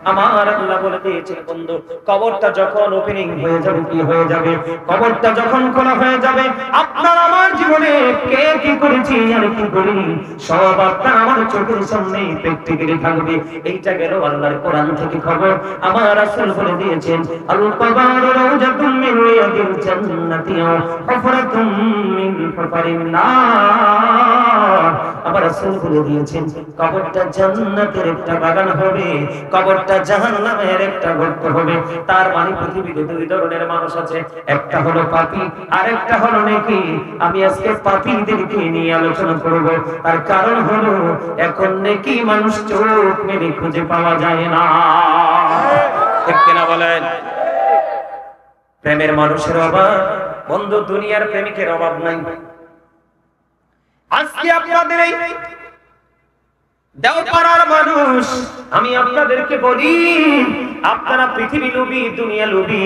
আমার আল্লাহ বলে দিয়েছে বন্ধু, কবরটা যখন ওপেনিং হয়ে যাবে, কি হয়ে যাবে, কবরটা যখন খোলা হয়ে যাবে, আপনার আমার জীবনে কে কি করেছি আর কি করিনি সব আপনার আমার চোখের সামনে প্র্যাকটিক্যালি থাকবে। এইটা গেল আল্লাহর কোরআন থেকে খবর। আমার রাসূল বলে দিয়েছেন, আল কবর রাউজাতুম মিন রিয়াদিল জান্নাতি ওয়া হুফরাতুম মিন হুফারিন নার। আমার রাসূল বলে দিয়েছেন, কবরটা জান্নাতের একটা বাগান হবে, কবরটা জাহান্নামের একটা গর্ত হবে। তার মানে পৃথিবীতে দুই ধরনের মানুষ আছে, একটা হলো পাপী আর একটা হলো নেকি। আমি আজকে পাপীদেরকে নিয়ে আলোচনা করব। তার কারণ হলো এখন নেকি মানুষ চোখ মেলে খুঁজে পাওয়া যায় না। ঠিক কিনা বলেন? প্রেমের মানুষের অভাব বন্ধু, দুনিয়ার প্রেমিকের অভাব নাই। আজকে আপনাদের এই দেওপাড়ার মানুষ, আমি আপনাদেরকে বলি, আপনারা পৃথিবী লোভী, দুনিয়া লোভী।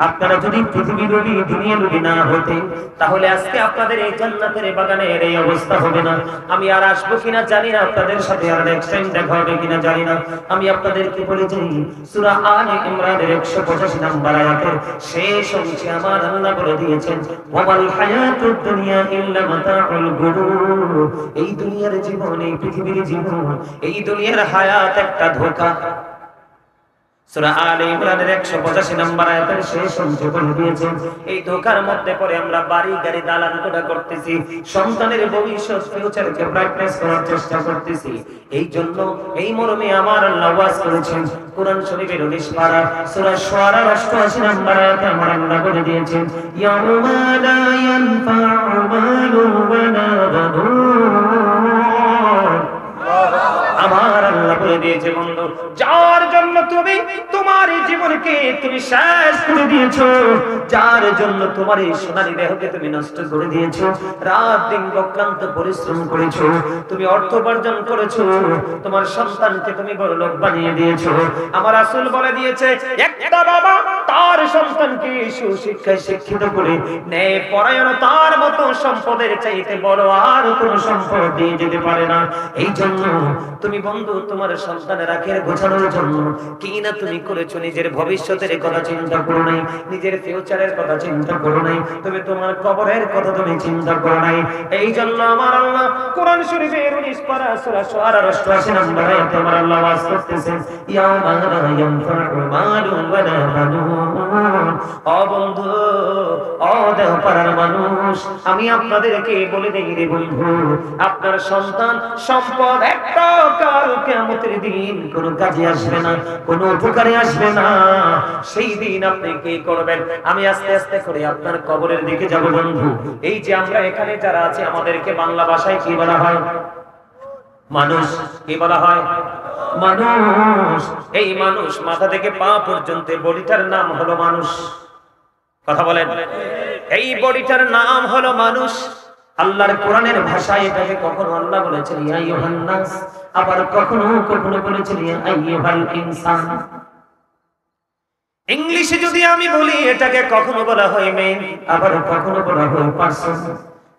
আপনারা যদি পৃথিবী লোভী, দুনিয়া লোভী না হতেন, তাহলে আজকে আপনাদের এই জান্নাতের বাগানের এই অবস্থা হবে না। আমি আর আসবো কিনা জানি না, আপনাদের সাথে আর নেক্সট টাইম দেখা হবে কিনা জানি না। আমি আপনাদেরকে বলে যাই, সূরা আলে ইমরানের 185 নম্বর আয়াতের শেষ অংশে আমার আল্লাহ বলে দিয়েছেন, ওয়াল হায়াতুদ দুনিয়া ইল্লা মাতাউল গুরুর। এই দুনিয়ার জীবন, এই পৃথিবীর জীবন, এই দুনিয়ার হায়াত একটা ধোঁকা। সূরা আলে ইমরানের 185 নম্বর আয়াতের শেষ অংশে বলে দিয়েছেন, এই ধোঁকার মধ্যে পড়ে আমরা বাড়ি গাড়ি দালান কোঠা করতেছি, সন্তানের ভবিষ্যৎ ফিউচারকে ব্রাইটনেস করার চেষ্টা করতেছি। এই জন্য এই মর্মে আমার আল্লাহ ওয়াজ করেছেন কোরআন শরীফের 19 পারা সূরা শুআরার 88 নম্বর আয়াতে আমার আল্লাহ বলে দিয়েছেন, ইয়াউমা লা ইয়ানফা'ু মালুন ওয়ালা বানুন। আমার আল্লাহ বলে দিয়েছে বন্ধু, যার জন্য তুমি তোমার এই জীবনকে তুমি শেষ করে দিয়েছো, যার জন্য তোমার এই সোনালী দেহকে তুমি নষ্ট করে দিয়েছো, রাত দিন অক্লান্ত পরিশ্রম করেছো, তুমি অর্থ উপার্জন করেছো, তোমার সন্তানকে তুমি বড়লোক বানিয়ে দিয়েছো। আমার রাসূল বলে দিয়েছে, একটা বাবা তার সন্তানকে সুশিক্ষায় শিক্ষিত করে ন্যায় পরায়ণতার মতো সম্পদের চাইতে বড় আর কোনো সম্পদ দিয়ে যেতে পারে না। এই জন্য তুমি বন্ধু তোমার সন্তানের আখের গোছানোর জন্য কি না তুমি করেছো, নিজের ভবিষ্যতের কথা চিন্তা করো নাই, নিজের ফিউচারের কথা চিন্তা করো নাই, তুমি তোমার কবরের কথা তুমি চিন্তা করো নাই। এই জন্য আমার আল্লাহ কোরআন শরীফের 19 পারা সূরা শুআরার 88 নম্বর আয়াতে আমার আল্লাহ ওয়াজ করতেছেন, ইয়াউমা লা ইয়ানফা'ু মালুন ওয়ালা বানুন। ও বন্ধু, ও দেওপাড়ার মানুষ, আমি আপনাদেরকে বলে দেই রে বন্ধু, আপনার সন্তান সম্পদ একটা কাল কিয়ামতের দিন কোন কাজে আসবে না, কোন উপকারে আসবে না। সেই দিন আপনি কি করবেন? আমি আস্তে আস্তে করে আপনার কবরের দিকে যাব বন্ধু। এই যে আমরা এখানে যারা আছি, আমাদেরকে বাংলা ভাষায় কি বলা হয়? মানুষ। কি বলা হয়? মানুষ। এই মানুষ মাথা থেকে পা পর্যন্ত বডিটার নাম হলো মানুষ। কথা বলেন, এই বডিটার নাম হলো মানুষ। আল্লাহর কোরআনের ভাষায় এটাকে কখনো আল্লাহ বলেছেন ইয়া আইয়ুহান নাস, আবার কখনো কখনো বলেছেন ইয়া আইয়ুহাল ইনসান। ইংলিশে যদি আমি বলি, এটাকে কখনো বলা হয় মেন, আবার কখনো বলা হয় পারসন।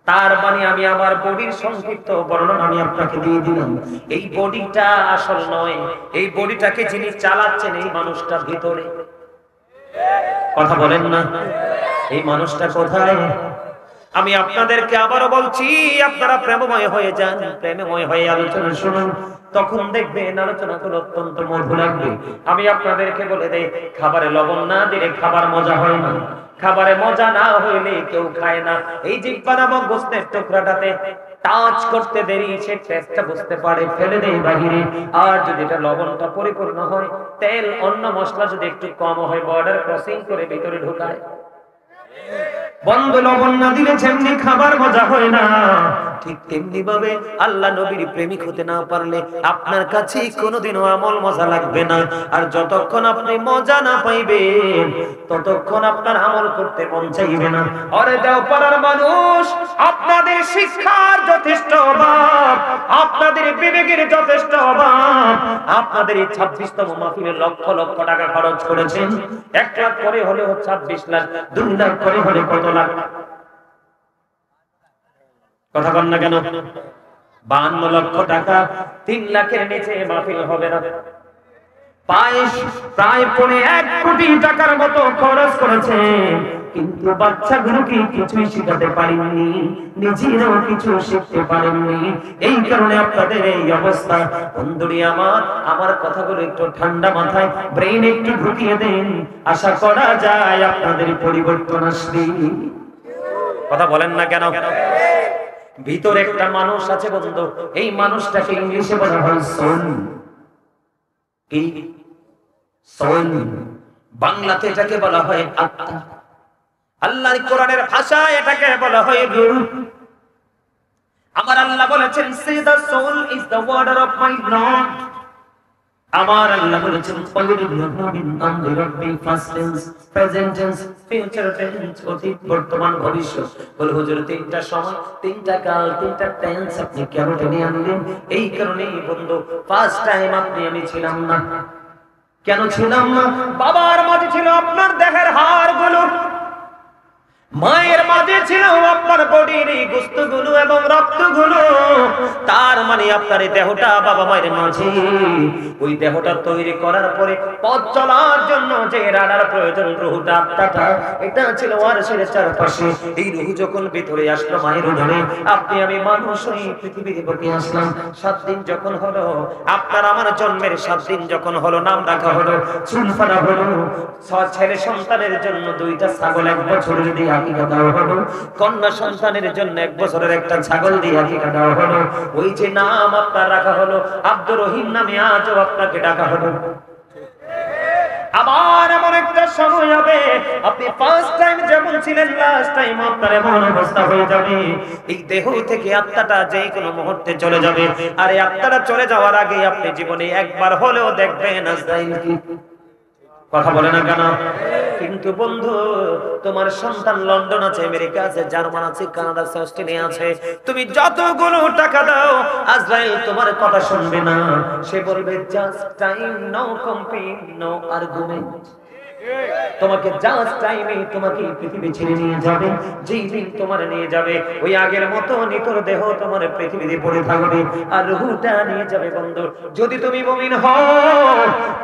তার মানে আমি আমার বডির সংক্ষিপ্ত বর্ণনা আমি আপনাকে দিয়ে দিলাম। এই বডিটা আসল নয়, এই বডিটাকে যিনি চালাচ্ছেন এই মানুষটা ভিতরে। কথা বলেন না, এই মানুষটা কোথায়? আমি আপনাদেরকে আবারও বলছি, আপনারা প্রেমময় হয়ে যান, প্রেমময় হয়ে আলোচনা শুনুন, তখন দেখবেন আলোচনাগুলো অত্যন্ত মধুর লাগবে। আমি আপনাদেরকে বলে দেই, খাবারে লবণ না দিলে খাবার মজা হয় না, খাবারে মজা না হইলে কেউ খায় না। এই জিহ্বা নামক গোস্তের টুকরাটাতে টাচ করতে দেরি, সে টেস্টটা বুঝতে পারে, ফেলে দেয় বাহিরে। আর যদি এটা লবণটা পরিপূর্ণ হয়, তেল অন্য মশলা যদি একটু কম হয়, বর্ডার ক্রসিং করে ভিতরে ঢোকায়। বন্ধ লবণ না দিলে যেমনি খাবার মজা হয় না, ঠিক তেমনি ভাবে আল্লাহ নবীর প্রেমিক হতে না পারলে আপনার কাছে কোনোদিনও আমল মজা লাগবে না। আর যতক্ষণ আপনি মজা না পাইবেন, ততক্ষণ আপনার আমল করতে মন চাইবে না। আরে দেওপাড়ার মানুষ, আপনাদের শিক্ষার যথেষ্ট অভাব, আপনাদের বিবেকের যথেষ্ট অভাব। আপনাদের এই 26তম মাহফিলে লক্ষ লক্ষ টাকা খরচ করেছেন। 1 লাখ করে হলে 26 লাখ, 2 লাখ করে হলে কত লাখ? কথা বল না কেন? 52 লক্ষ টাকা, 3 লাখের নিচে মাহফিল হবে না। প্রায় 1 কোটি টাকার মতো খরচ করেছে, কিন্তু বাচ্চাগুলোকে কিছুই শিখাতে পারেননি, নিজেরাও কিছু শিখতে পারেননি। এই কারণে আপনাদের এই অবস্থা। বন্ধুরি আমার কথাগুলো একটু ঠান্ডা মাথায় ব্রেন একটু ঢুকিয়ে দেন, আশা করা যায় আপনাদের পরিবর্তন আসবে। কথা বলেন না কেন? ভিতরে একটা মানুষ আছে বন্ধু, এই মানুষটাকে ইংলিশে বলা হয় সোল। কি সোল? বাংলাতে এটাকে বলা হয় আত্মা, আল্লাহর কোরআনের ভাষায় এটাকে বলা হয় রূহ। আমার আল্লাহ বলেছেন সে the soul is the water of my Lord। আমার আল্লাহ বলেছেন past tense, present tense, future tense, অতীত, বর্তমান, ভবিষ্যৎ। বল হুজুর 3টা সময়, 3টা কাল, 3টা টেন্স আপনি কেন টেনে আনলেন? এই কারণেই বন্ধু, ফার্স্ট টাইম আমি ছিলাম না। কেন ছিলাম না? বাবার মাঝে ছিল আপনার দেহের হাড়গুলো, মায়ের মাঝে ছিল আপনার বডির গোশতগুলো এবং রক্তগুলো। তার মানে আপনার এই দেহটা বাবা মায়ের মাঝে, ওই দেহটা তৈরি করার পরে পথ চলার জন্য যে রাডার প্রয়োজন, রুহটা, আত্মাটা, এটা ছিল আরশের চারপাশে। এই রুহ যখন ভিতরে আসলো মায়ের উদরে, আপনি আমি মানুষ হয়ে পৃথিবীর বুকে আসলাম। 7 দিন যখন হলো, আপনার আমার জন্মের 7 দিন যখন হলো, নাম রাখা হলো, চুল ফাড়া হলো, ছেলে সন্তানের জন্য 2টা ছাগল 1 বছরের দিয়ে আকিকা দেওয়া হলো, কন্যা সন্তানের জন্য 1 বছরের একটা ছাগল দিয়ে আকিকা দেওয়া হলো। ওই যে নাম আপনার রাখা হলো আব্দুর রহিম নামে, আজও আপনাকে ডাকা হলো। আবার এমন একটা সময় হবে, আপনি ফার্স্ট টাইম যেমন ছিলেন, লাস্ট টাইম আপনার এমন অবস্থা হয়ে যাবে, এই দেহ থেকে আত্মাটা যে কোনো মুহূর্তে চলে যাবে। আর এই আত্মাটা চলে যাওয়ার আগে আপনি জীবনে একবার হলেও দেখবেন আজরাইলকে। কথা বলে না কেন? কিন্তু বন্ধু, তোমার সন্তান লন্ডন আছে, আমেরিকা আছে, জার্মান আছে, কানাডা আছে, অস্ট্রেলিয়া আছে, তুমি যতগুলো টাকা দাও, আজরাইল তোমার কথা শুনবে না। সে বলবে just time, no complain, no argument. তোমাকে জাস্ট টাইমে তোমাকে পৃথিবী ছেড়ে নিয়ে যাবে। যেই দিন তোমার নিয়ে যাবে, ওই আগের মতো নিতর দেহ তোমার পৃথিবীতে পড়ে থাকবে, আর রূহটা নিয়ে যাবে বন্ধু। যদি তুমি মুমিন হও,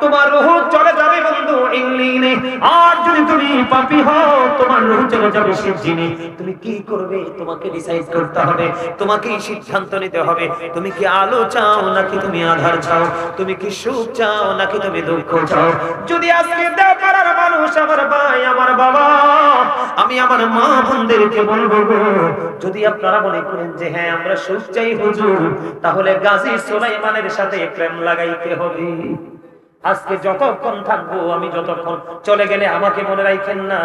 তোমার রূহ চলে যাবে বন্ধু ইল্লিনে। আর যদি তুমি পাপী হও, তোমার রূহ চলে যাবে সিজ্জিনে। তুমি কি করবে? তোমাকে ডিসাইড করতে হবে, তোমাকে সিদ্ধান্ত নিতে হবে। তুমি কি আলো চাও নাকি তুমি আধার চাও? তুমি কি সুখ চাও নাকি তুমি দুঃখ চাও? যদি আজকে দেও পারার মানুষ, আমার ভাই, আমার বাবা, আমি আমার মা বোনদেরকে বলবো, যদি আপনারা মনে করেন যে হ্যাঁ আমরা সুখ চাই হুজুর, তাহলে গাজী সুলাইমানের সাথে প্রেম লাগাইতে হবে। আজকে যতক্ষণ থাকবো, আমি যতক্ষণ চলে গেলে আমাকে মনে রাখেন না,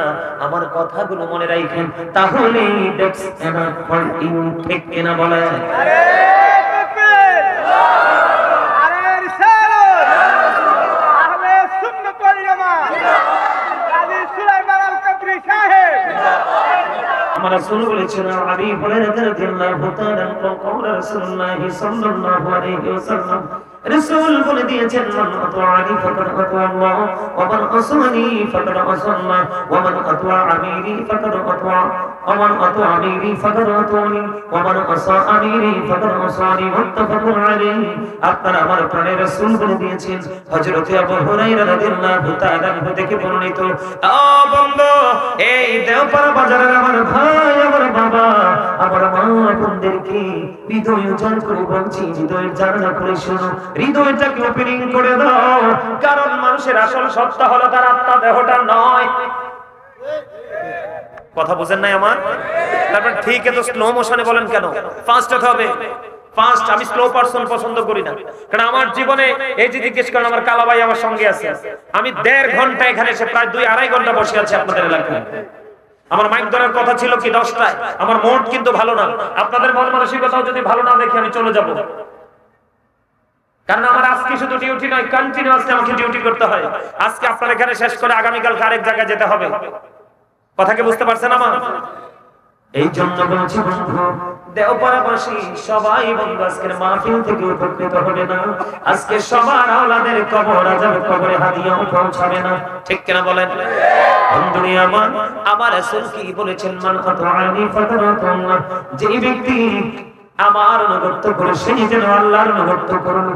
আমার কথাগুলো মনে রাখেন, তাহলে দ্যাটস এনাফ ফর ইউ। ঠিক কিনা বলেন? আমার রাসূল বলেছেন, আবি হুরায়রা রাদিয়াল্লাহু তাআলা قال রাসূলুল্লাহ সাল্লাল্লাহু আলাইহি ওয়াসাল্লাম, রাসূল বলে দিয়েছেন, মান আতাআনি ফাকাদ আতা আল্লাহ, ওয়া মান আসানি ফাকাদ আসা আল্লাহ, ওয়া মান আতা আমিরি ফাকাদ আতা, ওয়া মান আতা আমিরি ফাকাদ আতানি, ওয়া মান আসা আমিরি ফাকাদ আসানি। মুত্তাফাকুন আলাইহি। আপনারা আমার প্রাণের রাসূল বলে দিয়েছেন, হযরত আবু হুরায়রা রাদিয়াল্লাহু তাআলা থেকে বর্ণিত। ও বন্ধু, এই দেওপাড়া বাজারের আমার ভাই, আমার বাবা, আমার মা বোনদেরকে হৃদয় উজাড় করে বলছি, হৃদয়ের জানালা করে শোনো, হৃদয়টাকে ওপেনিং করে দাও। কারণ মানুষের আসল সত্তা হলো তার আত্মা, দেহটা নয়। কথা বুঝেন নাই আমার? তারপর ঠিক এত স্লো মোশনে বলেন কেন? ফাস্ট হতে হবে। ফাস্ট, আমি স্লো পারসন পছন্দ করি না। কারণ আমার জীবনে এই যে জিজ্ঞেস করেন, আমার কালা ভাই আমার সঙ্গে আছে, আমি 1.5 ঘন্টা এখানে এসে প্রায় 2-2.5 ঘন্টা বসে আছি আপনাদের এলাকায়। আমার মাইক ধরার কথা ছিল কি 10টায়, আমার মোড কিন্তু ভালো না। আপনাদের মন মানসিকতাও যদি ভালো না দেখে আমি চলে যাব। কারণ আমার আজকে শুধু ডিউটি নয়, কন্টিনিউয়াসলি আমাকে ডিউটি করতে হয়। আজকে আপনার এখানে শেষ করে আগামীকাল আরেক জায়গায় যেতে হবে। কথা কি বুঝতে পারছেন আমার? এই জন্য বলছি বন্ধু, দেওপাড়াবাসী সবাই বন্ধু আজকের মাহফিল থেকে উপকৃত হবে না। আজকে সবার আওলাদের কবর আযাব কবরে হাদিয়া পৌঁছাবে না। ঠিক কিনা বলেন? বন্ধুরে আমার রাসূল কি বলেছেন, মান আতাআনি ফাকাদ আতাআল্লাহ, যে ব্যক্তি আমার অনুগত করে সেই যেন আল্লাহর অনুগত করুন।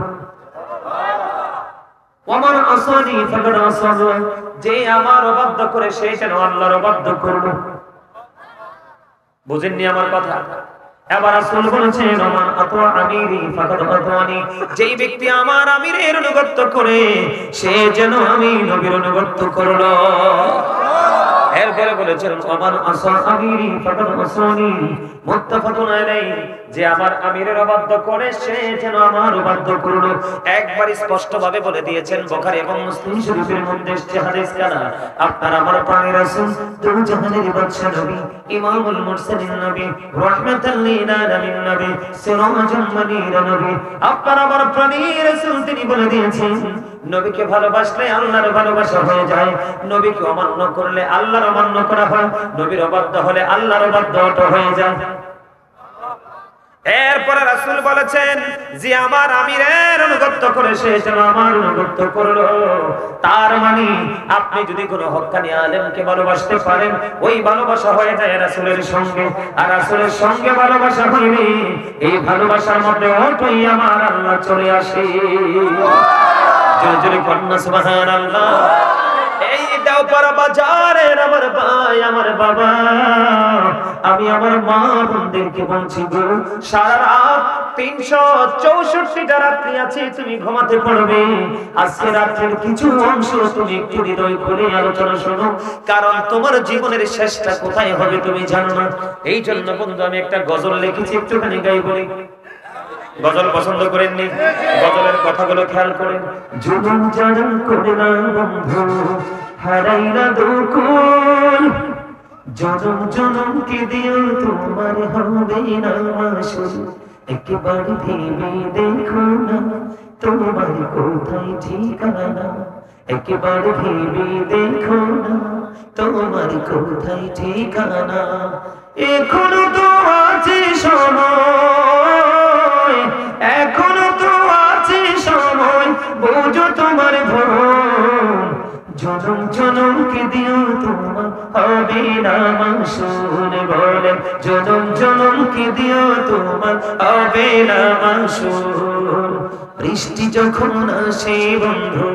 ওমান আসানি ফাকাদ আসাল্লাহ, যে আমার অবাধ্য করে সে যেন আল্লাহর অবাধ্য করলো। বুঝেননি আমার কথা? এবার রাসূল বলেছেন ওমান আতা আমিরি ফাকাদ আতানি, যেই ব্যক্তি আমার আমিরের অনুগত করে সে যেন আমি নবীর অনুগত করলো। এরপরে বলেছেন ওমান আসা আমিরি ফাকাদ আসানি মুত্তাফাকুন আলাইহি, যে আমার আমিরের অবাধ্য করে সে যেন আমার অবাধ্য করলো। একবার স্পষ্ট ভাবে বলে দিয়েছেন বুখারী এবং মুসলিম শরীফের মধ্যে এসেছে হাদিস কানা, আপনার আমার প্রাণের রাসূল দু জাহানের বাদশা নবী, ইমামুল মুরসালিন নবী, রাহমাতাল লিল আলামিন নবী, সিরাজুল মুনীর নবী, আপনার আমার প্রাণের রাসূল তিনি বলে দিয়েছেন নবীকে ভালোবাসলে আল্লাহর ভালোবাসা হয়ে যায়, নবীকে অমান্য করলে আল্লাহর অমান্য করা হয়, নবীর অবাধ্য হলে আল্লাহর অবাধ্য হয়ে যায়। এরপরে রাসূল বলেছেন যে আমার আমিরের অনুগত করে সে যেন আমার অনুগত করলো। তার মানে আপনি যদি কোনো হক্কানি আলেমকে ভালোবাসতে পারেন, ওই ভালোবাসা হয়ে যায় রাসূলের সঙ্গে, আর রাসূলের সঙ্গে ভালোবাসা হইলে এই ভালোবাসার মধ্যে অটোই আমার আল্লাহ চলে আসে। জোরে জোরে কন্যা সুবহানাল্লাহ। এই দেওপাড়া বাজারের আমার ভাই আমার বাবা, আমি আমার মা বোনদেরকে বলছি গো, সারা রাত 364টা রাত্রি আছে তুমি ঘুমাতে পারবে, আজকে রাতের কিছু অংশ তুমি একটু হৃদয় করে আলোচনা শোনো, কারণ তোমার জীবনের শেষটা কোথায় হবে তুমি জানো না। এই জন্য বন্ধু আমি একটা গজল লিখেছি, একটুখানি গাই বলি। গজল পছন্দ করেননি? গজলের কথাগুলো খেয়াল করেন। জীবন জানা করে না বন্ধু হারাইলা দুকুল, জনম জনম কে দিও তোমার হবে না মাসুল, একবার ভেবে দেখো না তোমার কোথায় ঠিকানা, একবার ভেবে দেখো না তোমার কোথায় ঠিকানা। এখনো তো আছে সময়, এখনো তো আছে সময়, বোঝো তোমার ভুল, জনম জনম কে দিও তোমার হবে না মাসুল, বলে জনম জনম কে দিও তোমার হবে না মাসুল। বৃষ্টি যখন আসে বন্ধু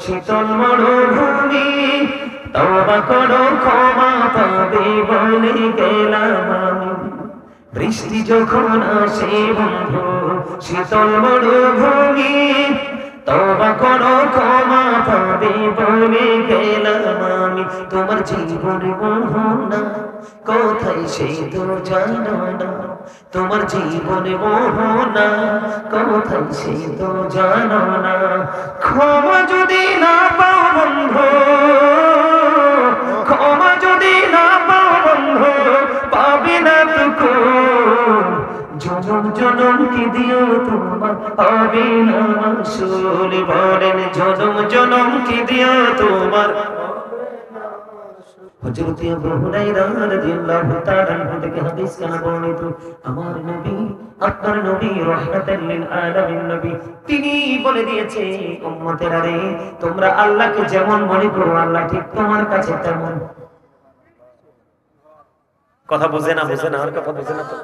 শীতল মরুভূমি, তওবা করো ক্ষমা পাবে বলে গেলাম আমি। বৃষ্টি যখন আসে বন্ধু শীতল মরুভূমি, তওবা করো ক্ষমা পাবে বলে গেলাম আমি। তোমার জীবন মোহনা কোথায় সেই তো জানো না, তোমার জীবন মোহনা কোথায় সেই তো জানো না। ক্ষমা যদি না পাও বন্ধু, ক্ষমা যদি না পাও বন্ধু, পাবে না তো জনম জনম কি দিও তোমার হবে না মাসুল, বলেন জনম জনম কি দিও তোমার। হযরত আবু হুরায়রা রাদিয়াল্লাহু তাআলা আনহু থেকে হাদিস কানা বর্ণিত, আমার নবী আপনার নবী রাহমাতাল লিল আলামিন নবী তিনি বলে দিয়েছে উম্মতেরা রে, তোমরা আল্লাহকে যেমন মনে করো আল্লাহ ঠিক তোমার কাছে তেমন। কথা বুঝে না? বুঝে না? আর কথা বুঝে না তো?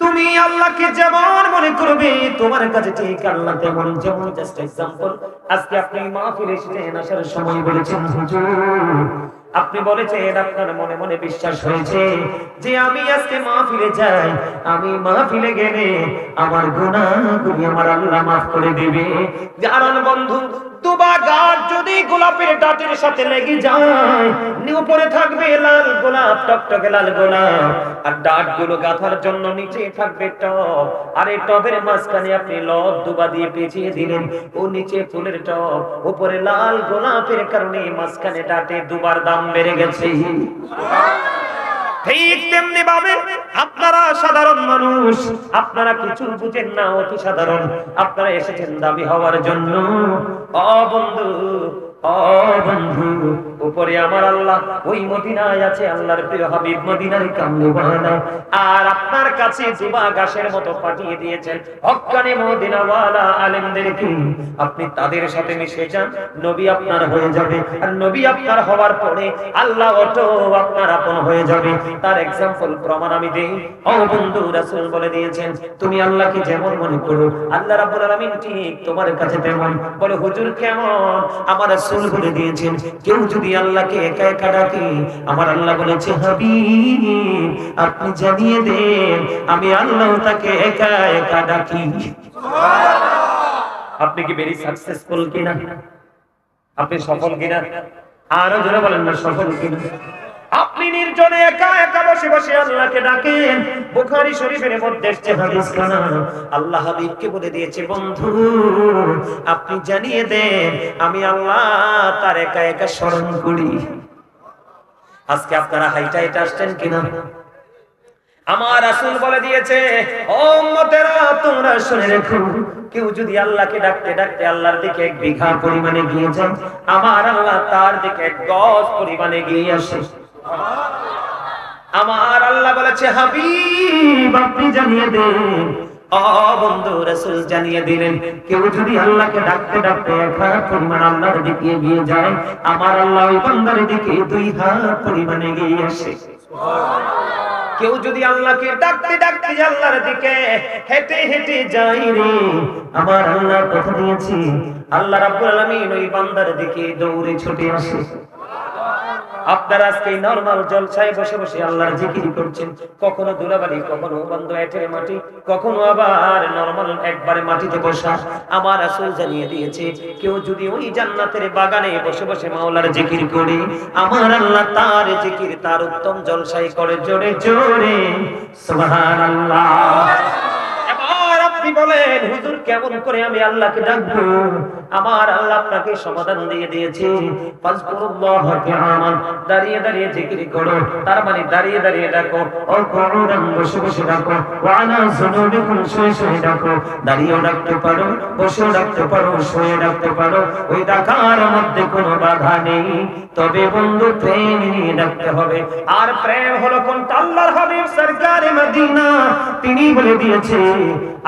তুমি আল্লাহকে যেমন মনে করবে তোমার কাছে ঠিক আল্লাহ তেমন। যেমন জাস্ট এক্সাম্পল, আজকে আপনি মাহফিলে এসেছেন, আসার সময় বলেছেন হুজুর, আপনি বলেছেন আপনার মনে মনে বিশ্বাস হয়েছে যে আমি আজকে মাহফিলে যাই, আমি মাহফিলে গেলে আমার গুনাহগুলি আমার আল্লাহ মাফ করে দিবে। কারণ বন্ধু দুবা গাছ যদি গোলাপের ডাটের সাথে লেগে যায়, উপরে থাকবে লাল গোলাপ, টকটকে লাল গোলাপ, আর ডাটগুলো গাঁথার জন্য নিচে থাকবে টব, আর এই টবের মাঝখানে আপনি লব দুবা দিয়ে পেঁচিয়ে দিলেন, ও নিচে ফুলের টব, উপরে লাল গোলাপের কারণে মাঝখানে ডাটে দুবার দাম বেড়ে গেছে। ঠিক তেমনি ভাবে আপনারা সাধারণ মানুষ, আপনারা কিছু বুঝেন না, অতি সাধারণ, আপনারা এসেছেন দাবি হওয়ার জন্য। ও বন্ধু, ও বন্ধু, উপরে করে আমার আল্লাহ ওই মদিনায় আছে আল্লাহর প্রিয় হাবিব মদিনার কামলিওয়ালা, আর আপনার কাছে জুবা ঘাসের মতো পাঠিয়ে দিয়েছেন হক্কানি মদিনাওয়ালা আলেমদেরকে। আপনি তাদের সাথে মিশে যান, নবী আপনার হয়ে যাবে, আর নবী আপনার হওয়ার পরে আল্লাহ অটো আপনার আপন হয়ে যাবে। তার এক্সাম্পল প্রমাণ আমি দেই। ও বন্ধু, রাসূল বলে দিয়েছেন তুমি আল্লাহকে যেমন মনে করো আল্লাহ রাব্বুল আলামিন ঠিক তোমার কাছে তেমন। বলে হুজুর কেমন? আমার রাসূল বলে দিয়েছেন কেউ যদি আল্লাহকে একা একা ডাকে আমার আল্লাহ বলেছে হাবিব আপনি জানিয়ে দেন আমি আল্লাহ তাকে একা একা ডাকি। আপনি কি ভেরি সাকসেসফুল কিনা? আপনি সফল কিনা? আরো জোরে বলেন না সফল কিনা? আপনি নির্জনে একা একা বসে বসে আল্লাহকে ডাকেন। বুখারী শরীফের মধ্যে এসেছে হাদিস খানা, আল্লাহ হাবিবকে বলে দিয়েছে বন্ধু আপনি জানিয়ে দেন আমি আল্লাহ তার একা একা স্মরণ করি। আজকে আপনারা হাইটা এটা আসছেন কিনা? আমার রাসূল বলে দিয়েছে ও উম্মতেরা তোমরা শুনে রাখো, কেউ যদি আল্লাহকে ডাকতে ডাকতে আল্লাহর দিকে এক বিঘা পরিমাণে গিয়ে যায় আমার আল্লাহ তার দিকে এক গজ পরিমাণে গিয়ে আসে। আমার আল্লাহ বলেছে হাবিব আপনি জানিয়ে দেন। ও বন্ধু, রাসূল জানিয়ে দিলেন কেউ যদি আল্লাহকে ডাকতে ডাকতে এক হাত পরিমাণ আল্লাহর দিকে গিয়ে যায় আমার আল্লাহ ওই বান্দার দিকে 2 হাত পরিমাণে গিয়ে আসে। কেউ যদি আল্লাহকে ডাকতে ডাকতে আল্লাহর দিকে হেঁটে হেঁটে যায় রে আমার আল্লাহ কথা দিয়েছি আল্লাহ রাব্বুল আলামিন ওই বান্দার দিকে দৌড়ে ছুটে আসে। আপনারা আজকে নরমাল জলসায় বসে বসে আল্লাহর জিকির করছেন, কখনো ধুলাবালি, কখনো বন্ধ এঁটেল মাটি, কখনো আবার নরমাল একবারে মাটিতে বসা। আমার রাসূল জানিয়ে দিয়েছে কেউ যদি ওই জান্নাতের বাগানে বসে বসে মাওলার জিকির করে আমার আল্লাহ তার জিকির তার উত্তম জলসায় করে জোরে জোরে সুবহানাল্লাহ। আপনি বলেন হুজুর কেমন করে আমি আল্লাহকে ডাকবো? আমার আল্লাহ আপনাকে সমাধান দিয়ে দিয়েছে ফাজকুরুল্লাহ কিয়ামান, দাঁড়িয়ে দাঁড়িয়ে জিকির করো, তার মানে দাঁড়িয়ে দাঁড়িয়ে ডাকো, ও কুরআন বসে বসে ডাকো, ওয়া আলা যুনুবিকুম শুয়ে শুয়ে ডাকো। দাঁড়িয়েও ডাকতে পারো, বসেও ডাকতে পারো, শুয়ে ডাকতে পারো, ওই ডাকার মধ্যে কোনো বাধা নেই। তবে বন্ধু প্রেম নিয়ে ডাকতে হবে। আর প্রেম হলো কোনটা? আল্লাহর হাবিব সরকারে মদিনা তিনি বলে দিয়েছে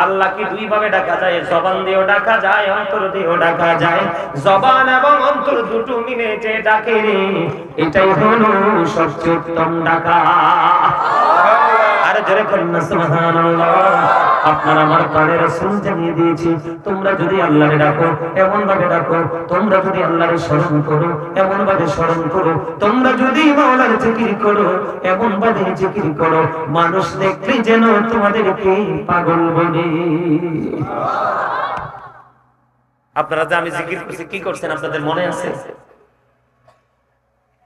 আল্লাহকে 2 ভাবে ডাকা যায়, জবান দিয়েও ডাকা যায়, অন্তর দিয়েও ডাকা যায়। জবান এবং অন্তর দুটো মিলে যে ডাকে রে এটাই হলো সবচেয়ে উত্তম ডাকা। আর জোরে বলুন না সুবহানাল্লাহ। আপনারা আমার প্রাণে রাসূল জানিয়ে দিয়েছি তোমরা যদি আল্লাহরে ডাকো এমন ভাবে ডাকো, তোমরা যদি আল্লাহরে স্মরণ করো এমন ভাবে স্মরণ করো, তোমরা যদি মাওলার জিকির করো এমন ভাবে জিকির করো মানুষ দেখলে যেন তোমাদেরকে পাগল বলে। আপনারা যে আমি জিকির করছি কি করছেন আপনাদের মনে আছে?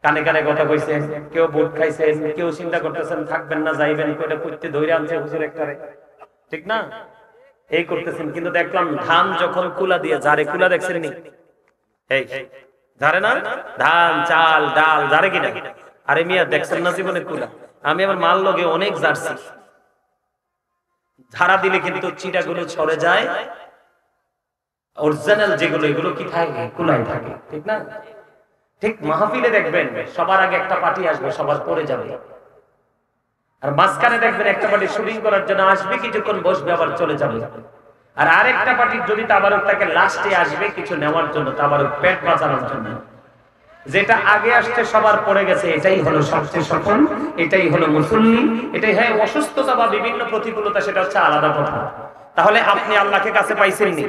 কানে কানে কথা কইছেন, কেউ বুট খাইছেন, কেউ চিন্তা করতেছেন থাকবেন না যাইবেন, কইটা করতে ধরে আনছে হুজুর একটারে, ঠিক না? এই করতেছেন। কিন্তু দেখলাম ধান যখন কুলা দিয়ে ঝাড়ে, কুলা দেখছেন নি? এই ঝাড়ে না ধান চাল ডাল ঝাড়ে কিনা? আরে মিয়া দেখছেন না জীবনে কুলা? আমি আমার মাল লগে অনেক ঝাড়ছি, ঝাড়া দিলে কিন্তু চিটাগুলো ছড়ে যায়, অরিজিনাল যেগুলো এগুলো কি থাকে? কুলাই থাকে, ঠিক না? ঠিক মাহফিলে দেখবেন সবার আগে একটা পার্টি আসবে, সবার পরে যাবে, আর মাঝখানে দেখবেন একটা পার্টি শুটিং করার জন্য আসবে, কিছুক্ষণ বসবে আবার চলে যাবে। আর আরেকটা পার্টি যদি তাবারুক তাকে লাস্টে আসবে কিছু নেওয়ার জন্য, তাবারুক পেট বাঁচানোর জন্য। যেটা আগে আসছে সবার পড়ে গেছে, এটাই হলো সবচেয়ে সফল, এটাই হলো মুসল্লি, এটাই হয় অসুস্থতা বা বিভিন্ন প্রতিকূলতা, সেটা হচ্ছে আলাদা কথা। তাহলে আপনি আল্লাহকে কাছে পাইছেন নি?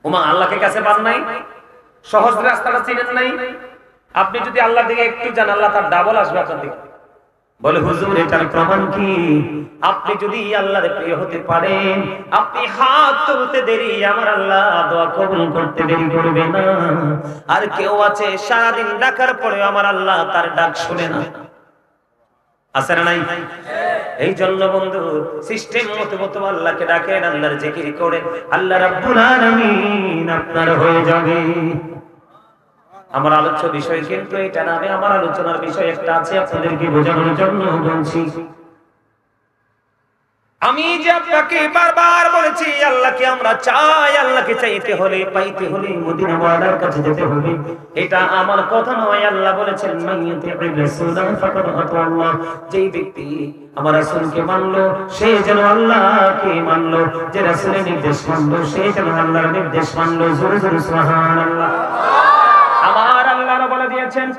ওমা আল্লাহকে কাছে পান নাই? সহজ রাস্তাটা চিনেন নাই? আপনি যদি আল্লাহর দিকে একটু যান আল্লাহ তার ডাবল আসবে আপনার দিকে। বলে হুজুর এটার প্রমাণ কি? আপনি যদি আল্লাহর প্রিয় হতে পারেন আপনি হাত তুলতে দেরি আমার আল্লাহ দোয়া কবুল করতে দেরি করবে না। আর কেউ আছে সারাদিন ডাকার পরে আমার আল্লাহ তার ডাক শুনে না, আছে না নাই? এই জন্য বন্ধু সিস্টেম মতো আল্লাহকে ডাকেন, আল্লাহর জিকির করেন, আল্লাহ রাব্বুল আলামিন আপনার হয়ে যাবে। আমার আলোচ্য বিষয় কিন্তু এটা না, আমি আমার আলোচনার বিষয় একটা আছে আপনাদেরকে বোঝানোর জন্য বলছি। আমি যে আপনাকে বারবার বলেছি আল্লাহকে আমরা চাই, আল্লাহকে চাইতে হলে পাইতে হলে মদিনা ওয়ালার কাছে যেতে হবে, এটা আমার কথা নয়। আল্লাহ বলেছেন মাইয়াতির রাসূলা ফাকাদ আতাল্লাহ, যেই ব্যক্তি আমার রাসূলকে মানলো সে যেন আল্লাহকে মানলো, যে রাসূলের নির্দেশ মানলো সে যেন আল্লাহর নির্দেশ মানলো। জোরে জোরে সুবহানাল্লাহ। আমার আল্লাহ বলে দিয়েছেন,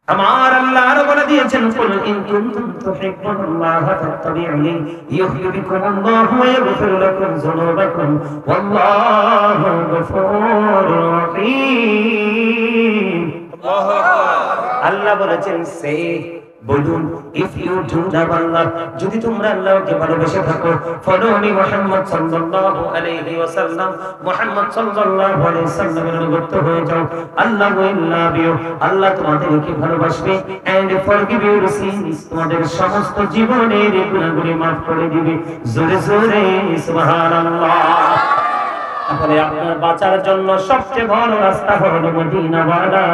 আমার আল্লাহ আরো বলে দিয়েছেন কুল ইন কুনতুম তুহিব্বুনাল্লাহ ফাত্তাবিউনি ইউহিব্বুকুমুল্লাহু ওয়া ইয়াগফির লাকুম যুনুবাকুম ওয়াল্লাহু গফুরুর রহিম। আল্লাহু আকবার। আল্লাহ বলেছেন সে বলুন ইফ ইউ ডু লাভ আল্লাহ, যদি তোমরা আল্লাহকে ভালোবেসে থাকো, ফলোনি মুহাম্মদ সাল্লাল্লাহু আলাইহি ওয়াসাল্লাম, মুহাম্মদ সাল্লাল্লাহু আলাইহি ওয়াসাল্লামের অনুগত হয়ে যাও, আল্লাহ উইল লাভ ইউ, আল্লাহ তোমাদেরকে ভালোবাসবে, এন্ড ফরগিভ ইউর সিনস, তোমাদের সমস্ত জীবনের গুনাহগুলি maaf করে দিবে। জোরে জোরে সুবহানাল্লাহ। তাহলে আপনার বাঁচার জন্য সবচেয়ে ভালো রাস্তা হলো মদিনাওয়ালা।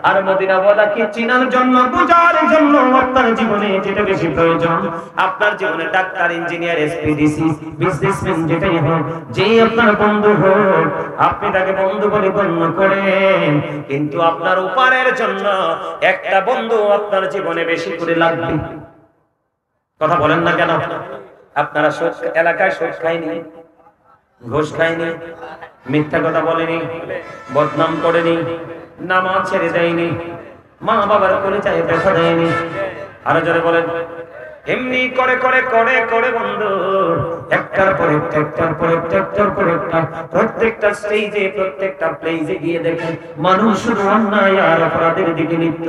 আর মদিনাওয়ালাকে চিনার জন্য, বোঝার জন্য আপনার জীবনে যেটা বেশি প্রয়োজন, আপনার জীবনে ডাক্তার, ইঞ্জিনিয়ার, এসপিডিসি, বিজনেসম্যান যেটাই হোক, যেই আপনার বন্ধু হোক, আপনি তাকে বন্ধু বলে গণ্য করেন, কিন্তু আপনার উপকারের জন্য একটা বন্ধু আপনার জীবনে বেশি করে লাগবে। কথা বলেন না কেন? আপনারা এলাকায় সুদ খায়নি, ঘুষ খায়নি, মিথ্যা কথা বলেনি, বদনাম করেনি, নামাজ ছেড়ে দেয়নি, মা বাবার পরিচয়ে ব্যথা দেয়নি। আরো জোরে বলেন। এমনি করে করে করে করে বন্ধু একটার পর একটার পর একটার পর একটা, প্রত্যেকটা স্টেজে প্রত্যেকটা প্লেজে গিয়ে দেখেন মানুষ শুধু অন্যায় আর অপরাধের দিকে লিপ্ত।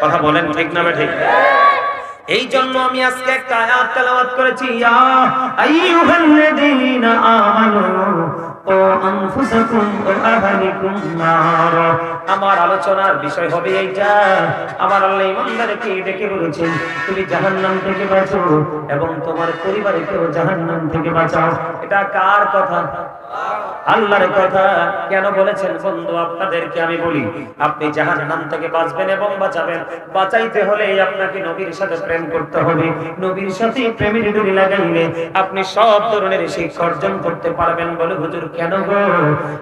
কথা বলেন ঠিক না ঠিক? এই জন্য আমি আজকে একটা আয়াত তেলাওয়াত করেছি, ইয়া আইয়ুহাল্লাযীনা আমানু ও আনফুসাকুম ওয়া আহলিকুম নার। আমার আলোচনার বিষয় হবে এইটা। আমার আল্লাহ ইমানদারকে ডেকে বলেছেন তুমি জাহান্নাম থেকে বাঁচো এবং তোমার পরিবারকেও জাহান্নাম থেকে বাঁচাও। এটা কার কথা? আল্লাহর কথা। কেন বলেছেন বন্ধু? আপনাদেরকে আমি বলি, আপনি জাহান্নাম থেকে বাঁচবেন এবং বাঁচাবেন, বাঁচাইতে হলে আপনাকে নবীর সাথে প্রেম করতে হবে। নবীর সাথে প্রেমের ডুরি লাগাইলে আপনি সব ধরনের শিক্ষা অর্জন করতে পারবেন। বলে হুজুর কেন গো?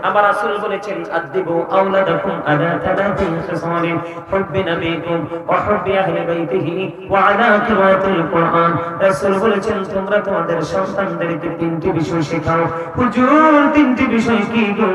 আমার রাসূল বলেছেন আদিবু আওলাদাকুম আলা তালাতি খিসালিন হুব্বি নবীকুম ওয়া হুব্বি আহলি বাইতিহি ওয়া আলা কিরাআতিল কুরআন। রাসূল বলেছেন তোমরা তোমাদের সন্তানদেরকে তিনটি বিষয় শেখাও। হুজুর তিনটি বিষয় কি গো?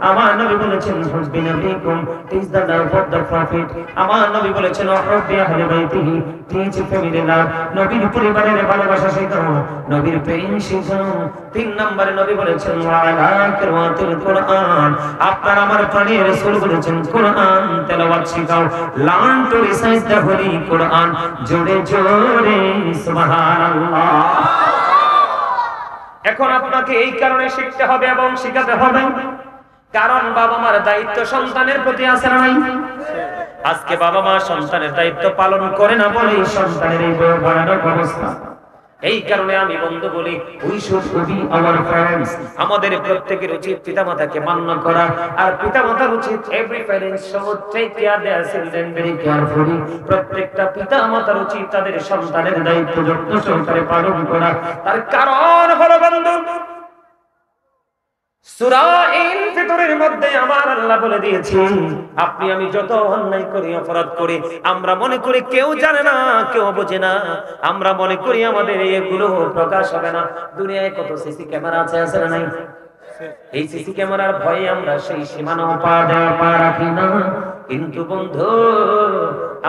আমার নবী বলেছেন হুব্বি নবীকুম, teach the love of the prophet. আমার নবী বলেছেন ওয়া হুব্বি আহলি বাইতিহি, টিচ ফ্যামিলি লাভ। নবীর পরিবারের ভালোবাসা শেখাও, নবীর প্রেম শেখাও। তিন নম্বরে নবী বলেছেন ওয়া আলা কিরাআতিল কুরআন। আপনার আমার প্রাণের রাসূল বলেছেন কুরআন তেলাওয়াত শেখাও। Learn to recite the holy Quran. জোরে জোরে সুবহানাল্লাহ। এখন আপনাকে এই কারণে শিখতে হবে এবং শেখাতে হবে, কারণ বাবা মার দায়িত্ব সন্তানের প্রতি আছে না নাই? আজকে বাবা মা সন্তানের দায়িত্ব পালন করে না বলে সন্তানের এই ভয়ানক অবস্থা। এই কারণে আমি বন্ধু বলি, we should be our parents. আমাদের প্রত্যেকের উচিত পিতামাতাকে মান্য করা, আর পিতামাতার উচিত every parents should take care their children very carefully. প্রত্যেকটা পিতামাতার উচিত তাদের সন্তানের দায়িত্ব যত্ন সহকারে পালন করা। তার কারণ হলো বন্ধু, সূরা ইনফিতরের মধ্যে আমার আল্লাহ বলে দিয়েছেন আপনি আমি যত অন্যায় করি, অপরাধ করি, আমরা মনে করি কেউ জানে না, কেউ বোঝে না, আমরা মনে করি আমাদের এগুলো প্রকাশ হবে না। দুনিয়ায় কত সিসি ক্যামেরা আছে না নাই? এই সিসি ক্যামেরার ভয়ে আমরা সেই সীমানা পা রাখি না। কিন্তু বন্ধু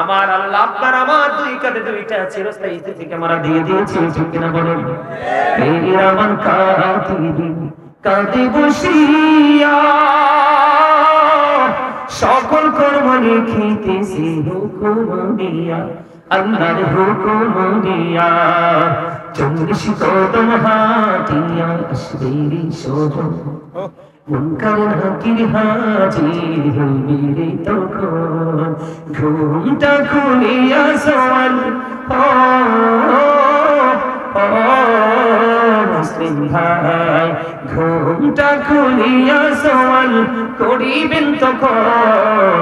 আমার আল্লাহ আপনার আমার দুই কাঁধে দুইটা চিরস্থায়ী সিসি ক্যামেরা দিয়ে দিয়েছে, ঠিক কিনা বলেন? এই রামান কাতিবিন কাঁদে বসিয়া সকল কর্ম লিখিতেছি হুকুম দিয়া, আল্লাহর হুকুম দিয়া। 40 কদম হাঁটিয়া আসবে সোজন, মুনকার নাকির হাজির হইবে রে তখন। ঘুমটা খুলিয়া সওয়াল মুসলিম ভাই, ঘুমটা খুলিয়া সওয়াল করিবেন তখন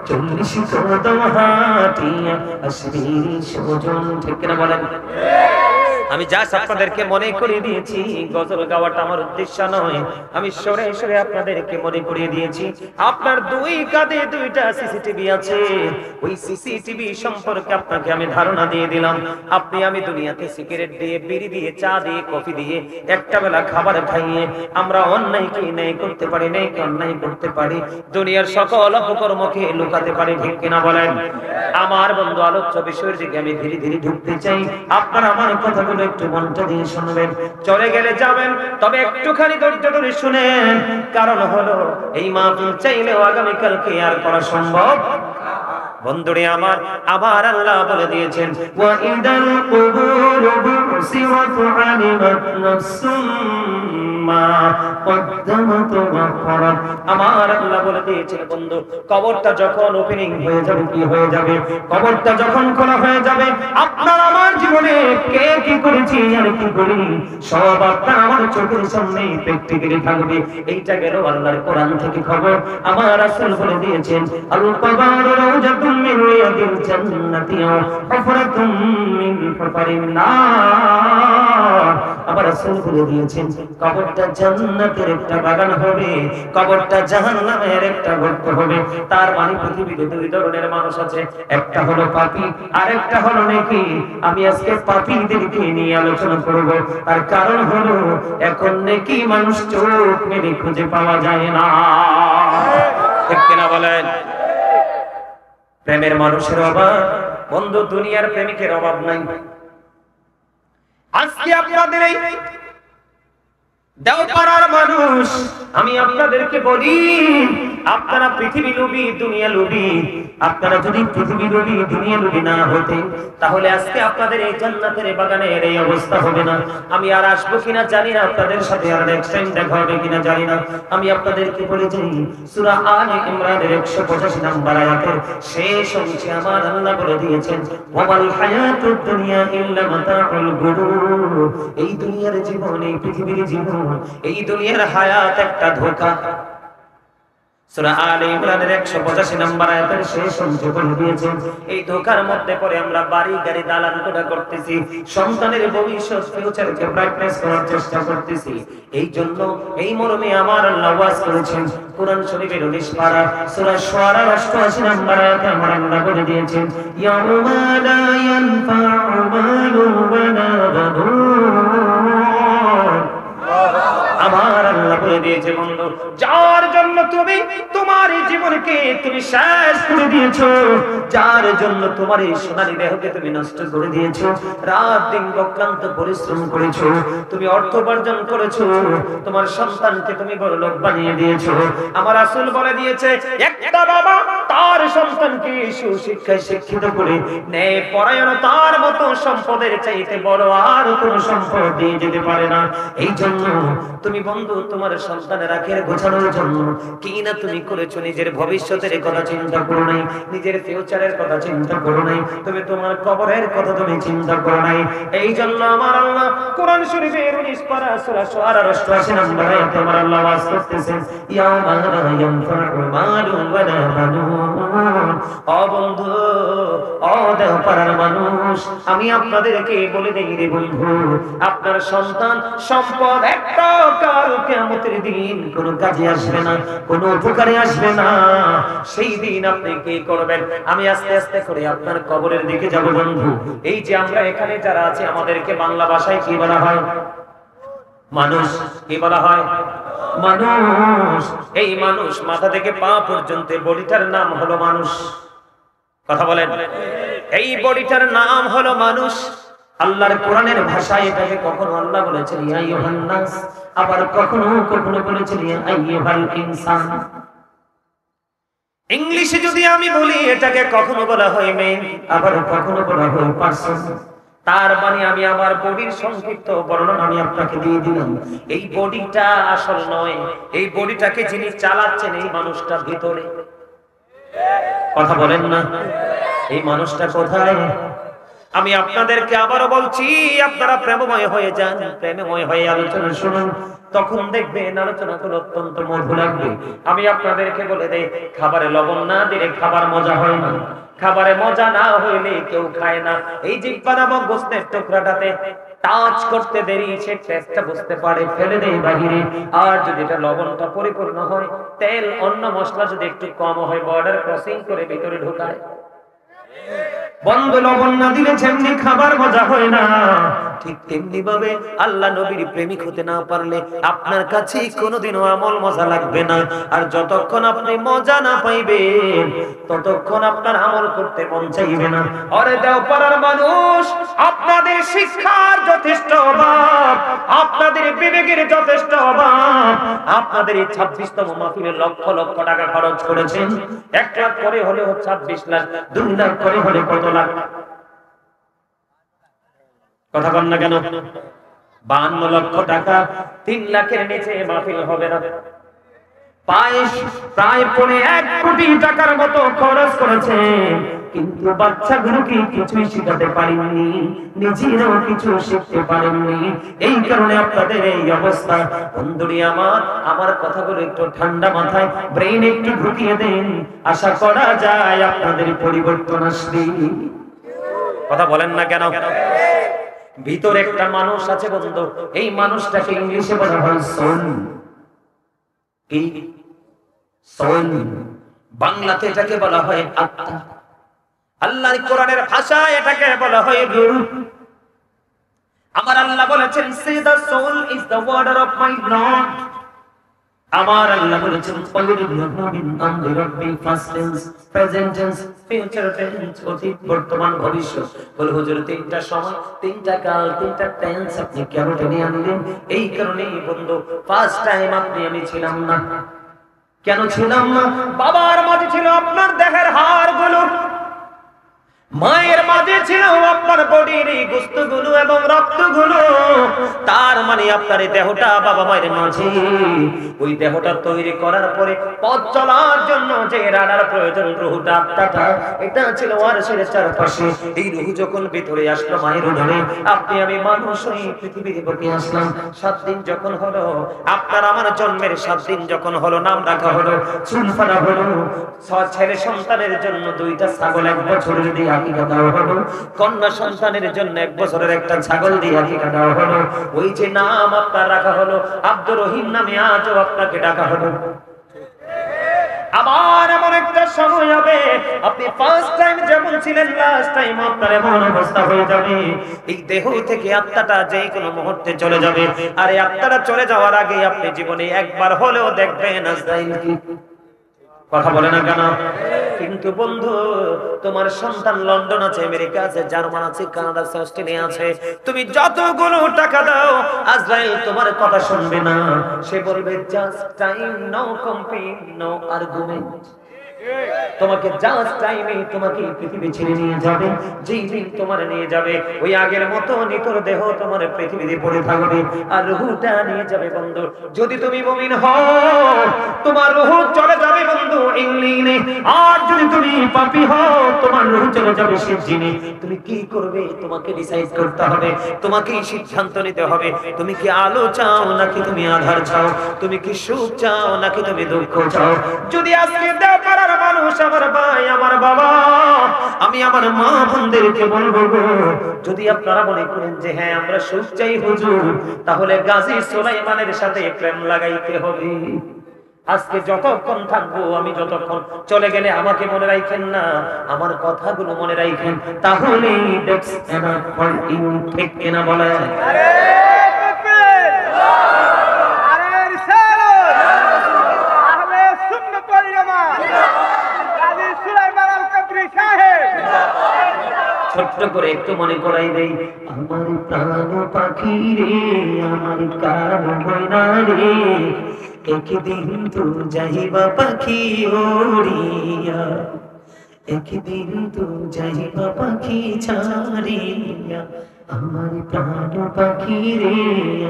40 কদম হাঁটিয়া আসবি সুজন। ঠিক কিনা বলেন? আমি জাস্ট আপনাদেরকে মনে করিয়ে দিয়েছি, গজল গাওয়াটা আমার উদ্দেশ্য নয়। আমি সরে সরে আপনাদেরকে মনে করিয়ে দিয়েছি আপনার দুই কাঁধে দুইটা সিসিটিভি আছে। ওই সিসিটিভি সম্পর্কে আপনাকে আমি ধারণা দিয়ে দিলাম। আপনি আমি দুনিয়াতে সিগারেট দিয়ে, বিড়ি দিয়ে, চা দিয়ে, কফি দিয়ে, একটা বেলা খাবার খাইয়ে আমরা অন্যায়কে ন্যায় করতে পারি, ন্যায়কে অন্যায় করতে পারি, দুনিয়ার সকল অপকর্মকে লুকাতে পারি। ঠিক কিনা বলেন? আমার বন্ধু, আলোচ্য বিষয়ের দিকে আমি ধীরে ধীরে ঢুকতে চাই। আপনারা আমার কথাগুলো একটু মনটা দিয়ে শুনবেন। চলে গেলে যাবেন, তবে একটুখানি ধৈর্য ধরে শুনেন। কারণ হলো এই মাহফিল চাইলেও আগামীকালকে আর করা সম্ভব। বন্ধুরে আমার, আবার আল্লাহ বলে দিয়েছেন, ওয়া ইদাল কুবুরু বুসিরাত আলিমাত নাফসুম মা কদ্দামাত ওয়া আখরাত। আমার আল্লাহ বলে দিয়েছেন, বন্ধু, কবরটা যখন ওপেনিং হয়ে যাবে, কি হয়ে যাবে, কবরটা যখন খোলা হয়ে যাবে, আপনার আমার জীবনে কে কি করেছি আর কি করি সব আপনার আমার চোখের সামনে প্র্যাকটিক্যালি থাকবে। এইটা গেল আল্লাহর কোরআন থেকে খবর। আমার রাসূল বলে দিয়েছেন, আল কবর রাউজাতুম মিন রিয়াদিল জান্নাতি ওয়া হুফরাতুম মিন হুফারিন নার। আমার রাসূল বলে দিয়েছেন, কবরটা জান্নাতের একটা বাগান হবে, কবরটা জাহান্নামের একটা গর্ত হবে। তার মানে পৃথিবীতে দুই ধরনের মানুষ আছে, একটা হলো পাপী আর একটা হলো নেকি। আমি আজকে পাপীদেরকে নিয়ে আলোচনা করব। তার কারণ হলো এখন নেকি মানুষ চোখ মেলে খুঁজে পাওয়া যায় না। ঠিক কিনা বলেন? প্রেমের মানুষের অভাব, বন্ধু, দুনিয়ার প্রেমিকের অভাব নাই। আজকে আপনাদের এই দেওপাড়ার মানুষ, আমি আপনাদেরকে বলি, আপনারা পৃথিবী লোভী, দুনিয়া লোভী। আপনারা যদি পৃথিবী লোভী, দুনিয়া লোভী না হতেন, তাহলে আজকে আপনাদের এই জান্নাতের বাগানের এই অবস্থা হবে না। আমি আর আসবো কিনা জানি না, আপনাদের সাথে আর নেক্সট টাইম দেখা হবে কিনা জানি না। আমি আপনাদেরকে বলে যাই, সূরা আলে ইমরানের 185 নম্বর আয়াতের শেষ অংশে আমার আল্লাহ বলে দিয়েছেন, ওয়াল হায়াতুদ দুনিয়া ইল্লা মাতাউল গুরুর। এই দুনিয়ার জীবন, এই পৃথিবীর জীবন, এই দুনিয়ার হায়াত একটা ধোঁকা। সূরা আলে ইমরানের 185 নম্বর আয়াতের শেষ অংশে বলে দিয়েছেন, এই ধোঁকার মধ্যে পড়ে আমরা বাড়ি গাড়ি দালান কোঠা করতেছি, সন্তানের ভবিষ্যৎ ফিউচারকে ব্রাইটনেস করার চেষ্টা করতেছি। এই জন্য এই মর্মে আমার আল্লাহ ওয়াজ করেছেন কোরআন শরীফের 19 পারা সূরা শুআরা 88 নম্বর আয়াতে আমার আল্লাহ বলে দিয়েছেন, ইয়াউমা লা ইয়ানফা'ু মালুন ওয়ালা বানুন। আমার আল্লাহ বলে দিয়েছে, বন্ধু, যার জন্য তুমি তোমার এই জীবনকে তুমি শেষ করে দিয়েছো, যার জন্য তোমার এই সোনালী দেহকে তুমি নষ্ট করে দিয়েছো, রাত দিন অক্লান্ত পরিশ্রম করেছো, তুমি অর্থ উপার্জন করেছো, তোমার সন্তানকে তুমি বড়লোক বানিয়ে দিয়েছো। আমার রাসূল বলে দিয়েছে, একটা বাবা তার সন্তানকে সুশিক্ষায় শিক্ষিত করে ন্যায় পরায়ণতার মতো সম্পদের চাইতে বড় আর কোনো সম্পদ দিয়ে যেতে পারে না। এই জন্য তুমি বন্ধু তোমার সন্তানের আখের গোছানোর জন্য কি না তুমি করেছো, নিজের ভবিষ্যতের কথা চিন্তা করো নাই, নিজের ফিউচারের কথা চিন্তা করো নাই, তুমি তোমার কবরের কথা তুমি চিন্তা করো নাই। এই জন্য আমার আল্লাহ কোরআন শরীফের 19 পারা সূরা শুআরা 88 নম্বর আয়াতে আমার আল্লাহ ওয়াজ করতেছেন, ইয়াউমা লা ইয়ানফা'ু মালুন ওয়ালা বানুন। ও বন্ধু, ও দেওপাড়ার মানুষ, আমি আপনাদেরকে বলে দেই রে বন্ধু, আপনার সন্তান সম্পদ একটা কাল কিয়ামতের দিন কোনো কাজে আসবে না, কোনো উপকারে আসবে না। সেই দিন আপনি কি করবেন? আমি আস্তে আস্তে করে আপনার কবরের দিকে যাব বন্ধু। এই যে আমরা এখানে যারা আছে, আমাদেরকে বাংলা ভাষায় কি বলা হয়? মানুষ। কি বলা হয়? মানুষ। এই মানুষ মাথা থেকে পা পর্যন্ত বডিটার নাম হলো মানুষ। কথা বলেন, এই বডিটার নাম হলো মানুষ। আল্লাহর কোরআনের ভাষায় এটাকে কখনো আল্লাহ বলেছেন ইয়া আইয়ুহান নাস, আবার কখনো কখনো বলেছেন ইয়া আইয়ুহাল ইনসান। ইংলিশে যদি আমি বলি এটাকে কখনো বলা হয় মেন, আবার কখনো বলা হয় পারসন। তার মানে আমি আমার বডির সংক্ষিপ্ত বর্ণনা আমি আপনাকে দিয়ে দিলাম। এই বডিটা আসল নয়, এই বডিটাকে যিনি চালাচ্ছেন এই মানুষটা ভিতরে। কথা বলেন না, এই মানুষটা কোথায়? আমি আপনাদেরকে আবারও বলছি, আপনারা প্রেমময় হয়ে যান, প্রেমময় হয়ে আলোচনা শুনুন, তখন দেখবেন আলোচনাগুলো অত্যন্ত মধুর লাগবে। আমি আপনাদেরকে বলে দেই, খাবারে লবণ না দিলে খাবার মজা হয় না, খাবারে মজা না হইলে কেউ খায় না। এই জিহ্বা নামক গোস্তের টুকরাটাতে টাচ করতে দেরি, সে টেস্টটা বুঝতে পারে, ফেলে দেয় বাহিরে। আর যদি এটা লবণটা পরিপূর্ণ হয়, তেল অন্য মশলা যদি একটু কম হয়, বর্ডার ক্রসিং করে ভিতরে ঢুকায়। বন্ধু, লবণ না দিলে যেমনি খাবার মজা হয় না, ঠিক তেমনি ভাবে আল্লাহ নবীর প্রেমিক হতে না পারলে আপনার কাছে কোনোদিনও আমল মজা লাগবে না। আর যতক্ষণ আপনি মজা না পাইবেন, ততক্ষণ আপনার আমল করতে মন চাইবে না। আরে দেওপাড়ার মানুষ, আপনাদের শিক্ষার যথেষ্ট অভাব, আপনাদের বিবেকের যথেষ্ট অভাব। আপনাদের এই 26তম মাহফিলে লক্ষ লক্ষ টাকা খরচ করেছেন। 1 লাখ করে হলে 26 লাখ, 2 লাখ করে হলে কত লাখ? কথা বল না কেন? 52 লক্ষ টাকা, 3 লাখের নিচে মাহফিল হবে না। প্রায় 1 কোটি টাকার মতো খরচ করেছে, কিন্তু বাচ্চাগুলোকে কিছুই শিখাতে পারেননি, নিজেরাও কিছু শিখতে পারেননি। এই কারণে আপনাদের এই অবস্থা। বন্ধুরি আমার কথাগুলো একটু ঠান্ডা মাথায় ব্রেইন একটু ঢুকিয়ে দেন, আশা করা যায় আপনাদের পরিবর্তন আসবে। কথা বলেন না কেন? ভিতরে একটা মানুষ আছে বন্ধু, এই মানুষটাকে ইংলিশে বলা হয় সোল। কি সোল? বাংলাতে এটাকে বলা হয় আত্মা, আল্লাহর কোরআনের ভাষায় এটাকে বলা হয় রূহ। আমার আল্লাহ বলেছেন, say the soul is the water of my blood। আমার আল্লাহ বলেছেন, past tense, present tense, future tense, অতীত, বর্তমান, ভবিষ্যৎ। বল হুজুর, 3টা সময়, 3টা কাল, 3টা টেন্স আপনি কেন টেনে আনলেন? এই কারণেই বন্ধু, ফার্স্ট টাইম আমি ছিলাম না। কেন ছিলাম না? বাবার মাঝে ছিল আপনার দেহের হাড়গুলো, মায়ের মাঝে ছিল আপনার বডির এই গোশতগুলো এবং রক্তগুলো। তার মানে আপনার এই দেহটা বাবা মায়ের মাঝে, ওই দেহটা তৈরি করার পরে পথ চলার জন্য যে রাডার প্রয়োজন, রুহটা, আত্মাটা, এটা ছিল আরশের চারপাশে। এই রুহ যখন ভিতরে আসলো মায়ের উদরে, আপনি আমি মানুষ হয়ে পৃথিবীর বুকে আসলাম। 7 দিন যখন হলো, আপনার আমার জন্মের 7 দিন যখন হলো, নাম রাখা হলো, চুল ফাড়া হলো, ছেলে সন্তানের জন্য 2টা ছাগল 1 বছরের দিয়ে আকিকা দেওয়া হলো, কন্যা সন্তানের জন্য 1 বছরের একটা ছাগল দিয়ে আকিকা দেওয়া হলো। ওই যে নাম আপনার রাখা হলো আব্দুর রহিম নামে, আজও আপনাকে ডাকা হলো। আবার এমন একটা সময় হবে, আপনি ফার্স্ট টাইম যেমন ছিলেন, লাস্ট টাইম আপনার এমন অবস্থা হয়ে যাবে, এই দেহ থেকে আত্মাটা যে কোনো মুহূর্তে চলে যাবে। আর এই আত্মাটা চলে যাওয়ার আগে আপনি জীবনে একবার হলেও দেখবেন আজরাইল কি। কথা বলে না কেন? কিন্তু বন্ধু, তোমার সন্তান লন্ডন আছে, আমেরিকা আছে, জার্মান আছে, কানাডা আছে, অস্ট্রেলিয়া আছে, তুমি যতগুলো টাকা দাও, আজরাইল তোমার কথা শুনবে না। সে বলবে just time, no complain, no argument. তোমাকে জাস্ট টাইমে তোমাকে পৃথিবী ছেড়ে নিয়ে যাবে। যেই দিন তোমার নিয়ে যাবে, ওই আগের মতো নিতর দেহ তোমার পৃথিবীতে পড়ে থাকবে, আর রূহটা নিয়ে যাবে বন্ধু। যদি তুমি মুমিন হও, তোমার রূহ চলে যাবে বন্ধু ইল্লিনে। আর যদি তুমি পাপী হও, তোমার রূহ চলে যাবে সিজ্জিনে। তুমি কি করবে? তোমাকে ডিসাইড করতে হবে, তোমাকেই সিদ্ধান্ত নিতে হবে। তুমি কি আলো চাও নাকি তুমি আধার চাও? তুমি কি সুখ চাও নাকি তুমি দুঃখ চাও? যদি আজকে দেও পারার মানুষ, আমার ভাই, আমার বাবা, আমি আমার মা বোনদেরকে বলবো গো, যদি আপনারা মনে করেন যে হ্যাঁ আমরা সুখ চাই হুজুর, তাহলে গাজী সুলাইমানের সাথে প্রেম লাগাইতে হবে। আজকে যতক্ষণ থাকবো, আমি যতক্ষণ চলে গেলে আমাকে মনে রাখেন না, আমার কথাগুলো মনে রাখেন, তাহলে দ্যাটস এনাফ ফর ইউ। ঠিক কিনা বলেন? ছোট্ট করে একটু মনে করাই দেই, আমার প্রাণ পাখি রে, আমার কান ময়না রে, একদিন তো যাইবা পাখি ওড়িয়া, একদিন তো যাইবা পাখি ছাড়িয়া, আমার প্রাণ পাখি রে,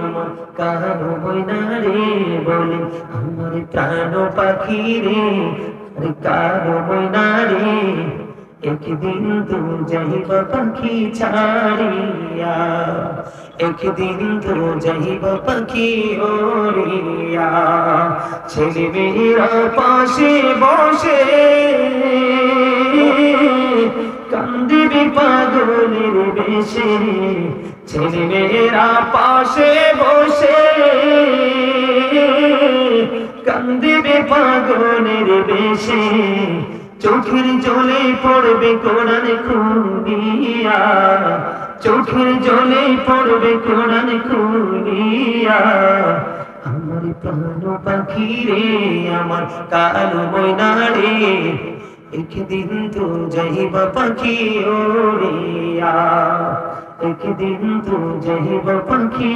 আমার কান ময়না রে, বলে আমার প্রাণ পাখি রে, কান ময়না রে, একদিন তো যাইবা পাখি ছাড়িয়া, একদিন তো যাইবা পাখি ওড়িয়া, ছেলে মেয়েরা পাশে বসে কান্দিবে পাগলের বেশে, ছেলে মেয়েরা পাশে বসে কান্দিবে পাগলের বেশে, চোখের জলে পড়বে কোরআন খুলিয়া, চোখের জলে পড়বে কোরআন খুলিয়া, আমার প্রাণ পাখি রে আমার কালো ময়না রে, একদিন তো যাইবা পাখি ওড়িয়া, একদিন তো যাইবা পাখি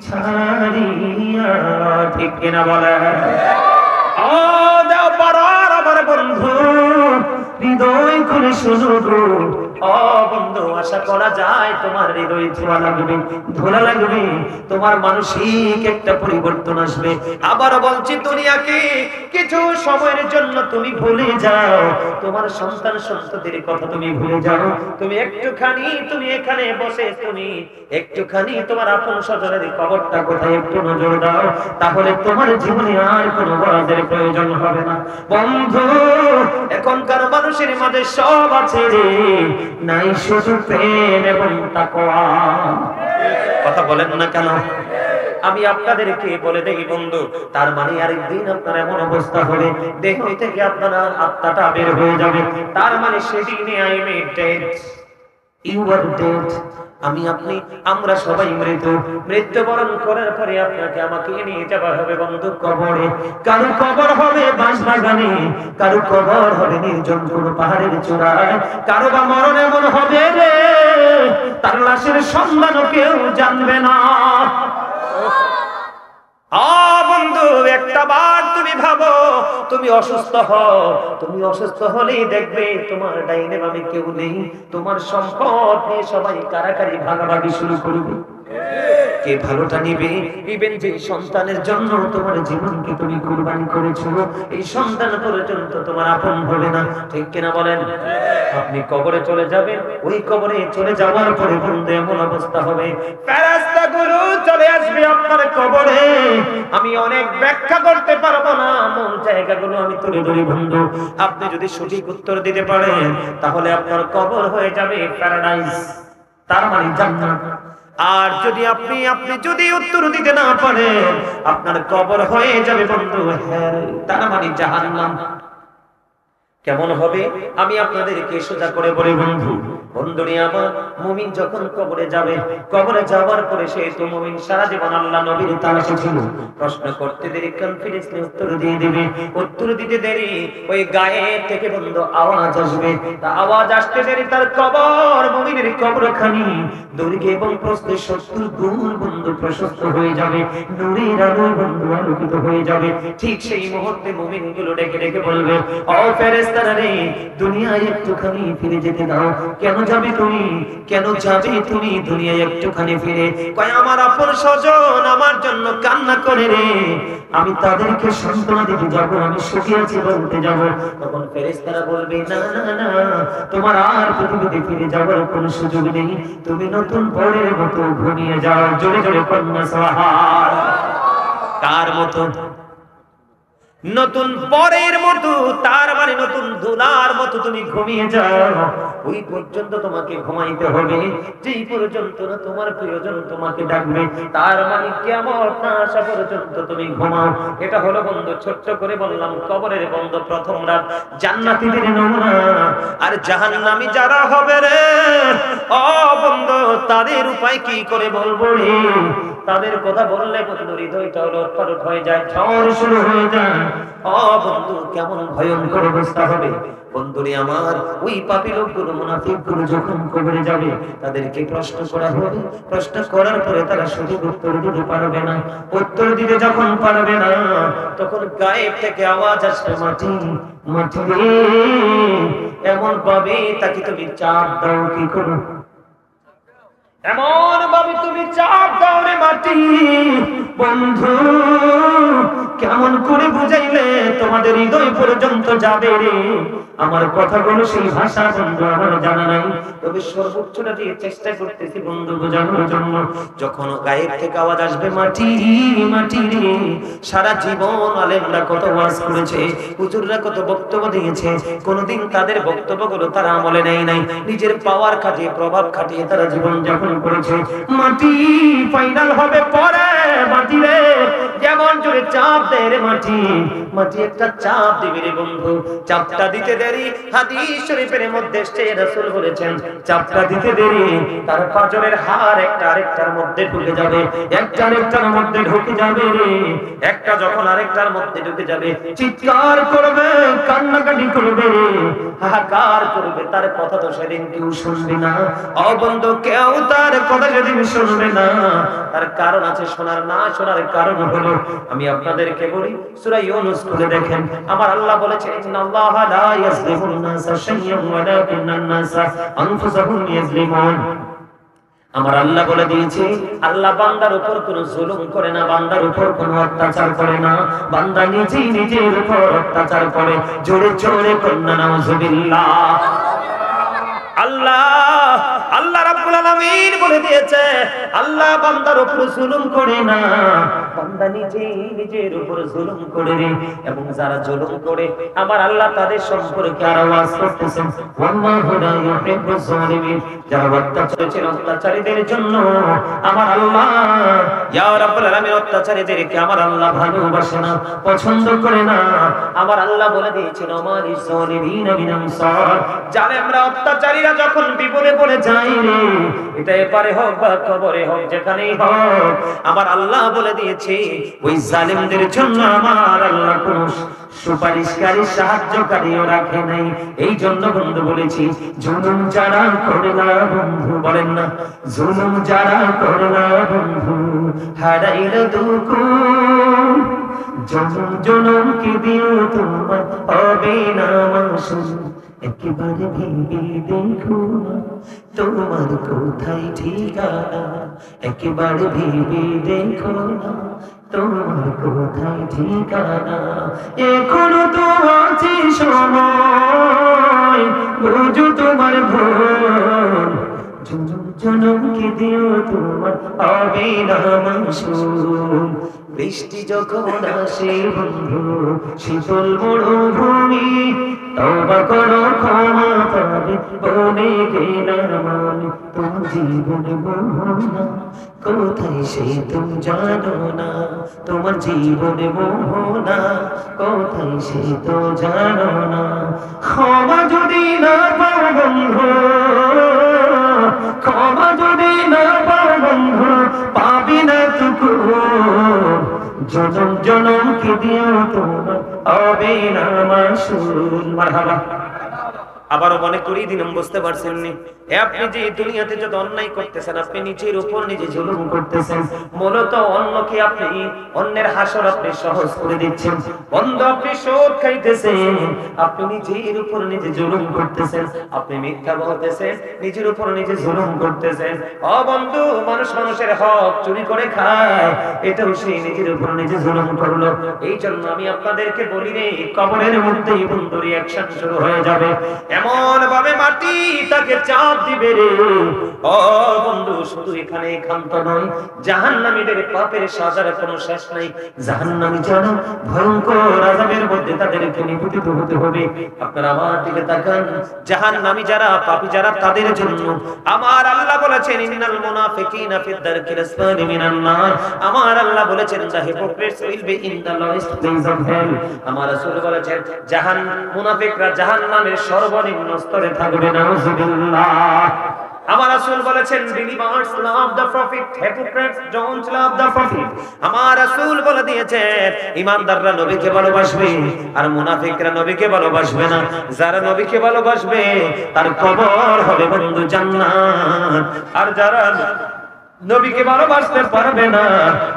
ছাড়িয়া। ঠিক কিনা বলে? ও দেও পারার আমার বন্ধু, হৃদয় করে শুনো গো, ও বন্ধু আশা করা যায় তোমার হৃদয় ধোলা লাগবে, ধোলা লাগবে, তোমার মানসিক একটা পরিবর্তন আসবে। আবার বলছি দুনিয়াকে কিছু সময়ের জন্য তুমি ভুলে যাও, তোমার সন্তান সন্ততির কথা তুমি ভুলে যাও, তুমি একটুখানি তুমি এখানে বসে তুমি একটুখানি তোমার আপন স্বজনের কবরটা কোথায় একটু নজর দাও, তাহলে তোমার জীবনে আর কোনো ওয়াজের প্রয়োজন হবে না। বন্ধু এখনকার মানুষের মাঝে সব আছে রে, নাই শুধু প্রেম এবং তাকওয়া। কথা বলেন না কেন? আমি আপনাদেরকে বলে দেই বন্ধু, তার মানে আরেকদিন আপনার এমন অবস্থা হবে দেহ থেকে আপনার আত্মাটা বের হয়ে যাবে, তার মানে সেদিনে I am dead, you are dead. আমি আপনি আমরা সবাই মৃত, মৃত্যুবরণ করার পরে আপনাকে আমাকে নিয়ে যাওয়া হবে বন্ধু কবরে। কারো কবর হবে বাঁশবাগানে, কারো কবর হবে নির্জন কোনো পাহাড়ের চূড়ায়, কারো বা মরণ এমন হবে রে তার লাশের সন্ধানও কেউ জানবে না। বন্ধু একটা বার তুমি ভাবো, তুমি অসুস্থ হও, তুমি অসুস্থ হলেই দেখবে তোমার ডাইনে বামে কেউ নেই, তোমার সম্পদ নিয়ে সবাই কারাকারি ভাগাভাগি শুরু করবে। কে ভালোটা নিবে? ইভেন যে সন্তানের জন্য তোমার জীবনকে তুমি কুরবানি করেছো, এই সন্তান পর্যন্ত তোমার আপন হবে না। ঠিক কিনা বলেন? আপনি কবরে চলে যাবেন, ওই কবরে চলে যাওয়ার পরে বন্ধু এমন অবস্থা হবে ফেরেশতাগুলো চলে আসবে আপনার কবরে। আমি অনেক ব্যাখ্যা করতে পারবো না, এমন জায়গাগুলো আমি তুলে ধরি বন্ধু। আপনি যদি সঠিক উত্তর দিতে পারেন তাহলে আপনার কবর হয়ে যাবে প্যারাডাইস, তার মানে জান্নাত। আর যদি আপনি যদি উত্তর দিতে না পারেন আপনার কবর হয়ে যাবে বন্ধু হ্যাঁ, তার মানে জাহান্নাম। কেমন হবে আমি আপনাদেরকে সোজা করে বলি বন্ধু, বন্ধুরে আমার, মুমিন যখন কবরে যাবে, কবরে যাওয়ার পরে সে তো মুমিন সারা জীবন আল্লাহ নবীর তালাশে ছিল, প্রশ্ন করতে দেরি কনফিডেন্সলি উত্তর দিয়ে দিবে, উত্তর দিতে দেরি ওই গায়ে থেকে বন্ধু আওয়াজ আসবে, তা আওয়াজ আসতে দেরি তার কবর, মুমিনের কবরখানি দৈর্ঘ্য এবং প্রস্থে 70 গুণ বন্ধু প্রশস্ত হয়ে যাবে, নূরের আলোয় বন্ধু আলোকিত হয়ে যাবে। ঠিক সেই মুহূর্তে মুমিনগুলো ডেকে ডেকে বলবে, ও ফেরেশতারা রে, দুনিয়ায় একটুখানি ফিরে যেতে দাও। কেন যাবে তুমি, কেন যাবে তুমি দুনিয়ায় একটুখানি ফিরে? কয় আমার আপন স্বজন আমার জন্য কান্না করে রে, আমি তাদেরকে সান্ত্বনা দিতে যাব, আমি সুখে আছি বলতে যাব। তখন ফেরেশতারা বলবে, না না না, তোমার আর পৃথিবীতে ফিরে যাওয়ার কোনো সুযোগ নেই, তুমি নতুন ভোরের মতো ঘুমিয়ে যাও। জোরে জোরে কন্যা সুবহান। কার মতো? নতুন পরের মতো, তার মানে নতুন ধুলার মতো তুমি ঘুমিয়ে যাও। ওই পর্যন্ত তোমাকে ঘুমাইতে হবে যেই পর্যন্ত না তোমার প্রিয়জন তোমাকে ডাকবে, তার মানে কিয়ামত না আসা পর্যন্ত তুমি ঘুমাও। এটা হলো বন্ধু ছোট্ট করে বললাম কবরের বন্ধু প্রথম রাত, জান্নাতীদের নমুনা। আর জাহান্নামী যারা হবে রে ও বন্ধু, তাদের উপায় কি করে বলবো রে? তাদের কথা বললে বন্ধু হৃদয়টা লড়ফড় হয়ে যায়, ঝড় শুরু হয়ে যায়। ও বন্ধু কেমন ভয়ঙ্কর অবস্থা হবে বন্ধুরে আমার। ওই পাপী লোকগুলো, মুনাফিকগুলো যখন কবরে যাবে তাদেরকে প্রশ্ন করা হবে, প্রশ্ন করার পরে তারা সঠিক উত্তর দিতে পারবে না। উত্তর দিতে যখন পারবে না তখন গায়েব থেকে আওয়াজ আসবে, মাটি মাটি রে, এমন ভাবে তাকে তুমি চাপ দাও, কি করো এমন ভাবে তুমি চাপ দাও রে মাটি। বন্ধু কেমন করে বুঝাইলে তোমার তোমাদের হৃদয় পর্যন্ত যাবে রে। আমার কথাগুলো সেই ভাষা বন্ধু আমার জানা নাই, তবে সর্বোচ্চটা দিয়ে চেষ্টা করতেছি বন্ধু বোঝানোর জন্য। যখন গায়ের থেকে আওয়াজ আসবে মাটি মাটি রে, সারা জীবন আলেমরা কত ওয়াজ করেছে, হুজুররা কত বক্তব্য দিয়েছে, কোনদিন তাদের বক্তব্যগুলো তারা আমলে নেয় নাই, নিজের পাওয়ার খাটিয়ে প্রভাব খাটিয়ে তারা জীবন যাপন করেছে। মাটি ফাইনাল হবে পরে, মাটি রে যেমন জোরে চাপ দেয় রে মাটি, মাটি একটা চাপ দিবে রে বন্ধু। চাপটা দিতে দেরি, হাদিস শরীফের মধ্যে এসেছে রাসূল বলেছেন চাপটা দিতে দেরি, তার পাঁজরের হাড় একটা আরেকটার মধ্যে ঢুকে যাবে, একটা আরেকটার মধ্যে ঢুকে যাবে রে। একটা যখন আরেকটার মধ্যে ঢুকে যাবে, চিৎকার করবে, কান্নাকাটি করবে, হাহাকার করবে, তার কথা তো সেদিন কেউ শুনবে না। ও বন্ধু, কেউ তার কথা সেদিন শুনবে না। তার কারণ আছে, শোনার না শোনার কারণ হলো, আমি আপনাদেরকে বলি, সূরা ইউনূস খুলে দেখেন, আমার আল্লাহ বলেছেন ইন্নাল্লাহা লা ইয়াজলিমুন নাসা শাইয়্যান ওয়ালাকিন্নান নাসা আনফুসাহুম ইয়াজলিমুন। আমার আল্লাহ বলে দিয়েছে, আল্লাহ বান্দার উপর কোনো জুলুম করে না, বান্দার উপর কোনো অত্যাচার করে না, বান্দা নিজেই নিজের উপর অত্যাচার করে। জোরে জোরে কন্যা নাউজুবিল্লাহ। আল্লাহ রাব্বুল আলামিন বলে দিয়েছে, আল্লাহ বান্দার উপর জুলুম করে না, বান্দা নিজেই নিজের উপর জুলুম করে রে। এবং যারা জুলুম করে আমার আল্লাহ তাদের সম্পর্কে আর ওয়াজ করতেছেন, ওয়াল্লাহু লা ইউহিব্বুজ জালিমিন। যারা অত্যাচারীদের অত্যাচারীদের জন্য আমার আল্লাহ ইয়া রাব্বুল আলামিন অত্যাচারীদেরকে আমার আল্লাহ ভালোবাসে না, পছন্দ করে না। আমার আল্লাহ বলে দিয়েছেন আমারিস জালিমিন মিন আনসার। জালেমরা অত্যাচারীরা যখন বিপদে পড়ে যায় রে, এটা এপারে হোক বা কবরে হোক, যেখানেই হোক, আমার আল্লাহ বলে দিয়েছে ওই জালিমদের জন্য আমার আল্লাহ কোন সুপারিশকারী সাহায্যকারীও রাখে নাই। এই জন্য বন্ধু বলেছি, জুলুম যারা করে না বন্ধু, বলেন না, জুলুম যারা করে না বন্ধু হারাইল দুঃখ, জনম জনম কি দিও তোমার হবে না মাসুম। একেবারে ভেবে দেখো না তোমার কোথায় ঠিকানা, একেবারে ভেবে দেখো না তোমার কোথায় ঠিকানা। এখনো তো আছে সময়, বুঝো তোমার ভুল, জনম জনম কি দিও তোমার হবে না মাসুম। বৃষ্টি যখন আসে বন্ধু শীতল মরুভূমি, তওবা করো ক্ষমা পাবে বনে গেলার মানে। তোমার জীবন মোহনা কোথায় সে তুমি জানো না, তোমার জীবন মোহনা কোথায় সে তো জানো না। ক্ষমা যদি না পাও বন্ধু, ক্ষমা যদি না পাও বন্ধু, পাবি না তুকু, জনম জনম কি দিও তোমার হবে না মাসুল। মারহাবা। আবারও মনে করি দিন বুঝতে পারছেন নি, আপনি যে দুনিয়াতে যত অন্যায় করতেছেন, আপনি নিজের উপর নিজে জুলুম করতেছেন। মূলত অন্যকে আপনি, অন্যের হাসর আপনি সহজ করে দিচ্ছেন। বন্ধু, আপনি সুদ খাইতেছেন, আপনি নিজের উপর নিজে জুলুম করতেছেন। আপনি মিথ্যা বলতেছেন, নিজের উপর নিজে জুলুম করতেছেন। ও বন্ধু, মানুষ মানুষের হক চুরি করে খায়, এটাও সেই নিজের উপর নিজে জুলুম করলো। এই জন্য আমি আপনাদেরকে বলি রে, কবরের মধ্যেই বন্ধু রিঅ্যাকশন শুরু হয়ে যাবে। এমন ভাবে মাটি তাকে চাপ দিবে রে। ও বন্ধু, শুধু এখানে ক্ষান্ত নয়, জাহান্নামীদের পাপের সাজার কোনো শেষ নাই। জাহান্নামী যারা ভয়ঙ্কর আযাবের মধ্যে তাদেরকে নিপতিত হতে হবে। আপনারা আমার দিকে তাকান, জাহান্নামী যারা, পাপী যারা, তাদের জন্য আমার আল্লাহ বলেছেন ইন্নাল মুনাফিকিনা ফিদ দারকিল আসফালি মিনান নার। আমার আল্লাহ বলেছেন the hypocrites will be in the lowest place of hell. আমার রাসূল বলেছেন মুনাফিকরা জাহান্নামের সর্বনিম্ন স্তরে থাকবে। নাউযুবিল্লাহ। আমার রাসূল বলেছেন believers love the prophet, hypocrites don't love the prophet। আমার রাসূল বলে দিয়েছেন ঈমানদাররা নবীকে ভালোবাসবে আর মুনাফিকরা নবীকে ভালোবাসবে না। যারা নবীকে ভালোবাসবে তার কবর হবে বন্ধু জান্নাত, আর যারা নবীকে ভালোবাসতে পারবে না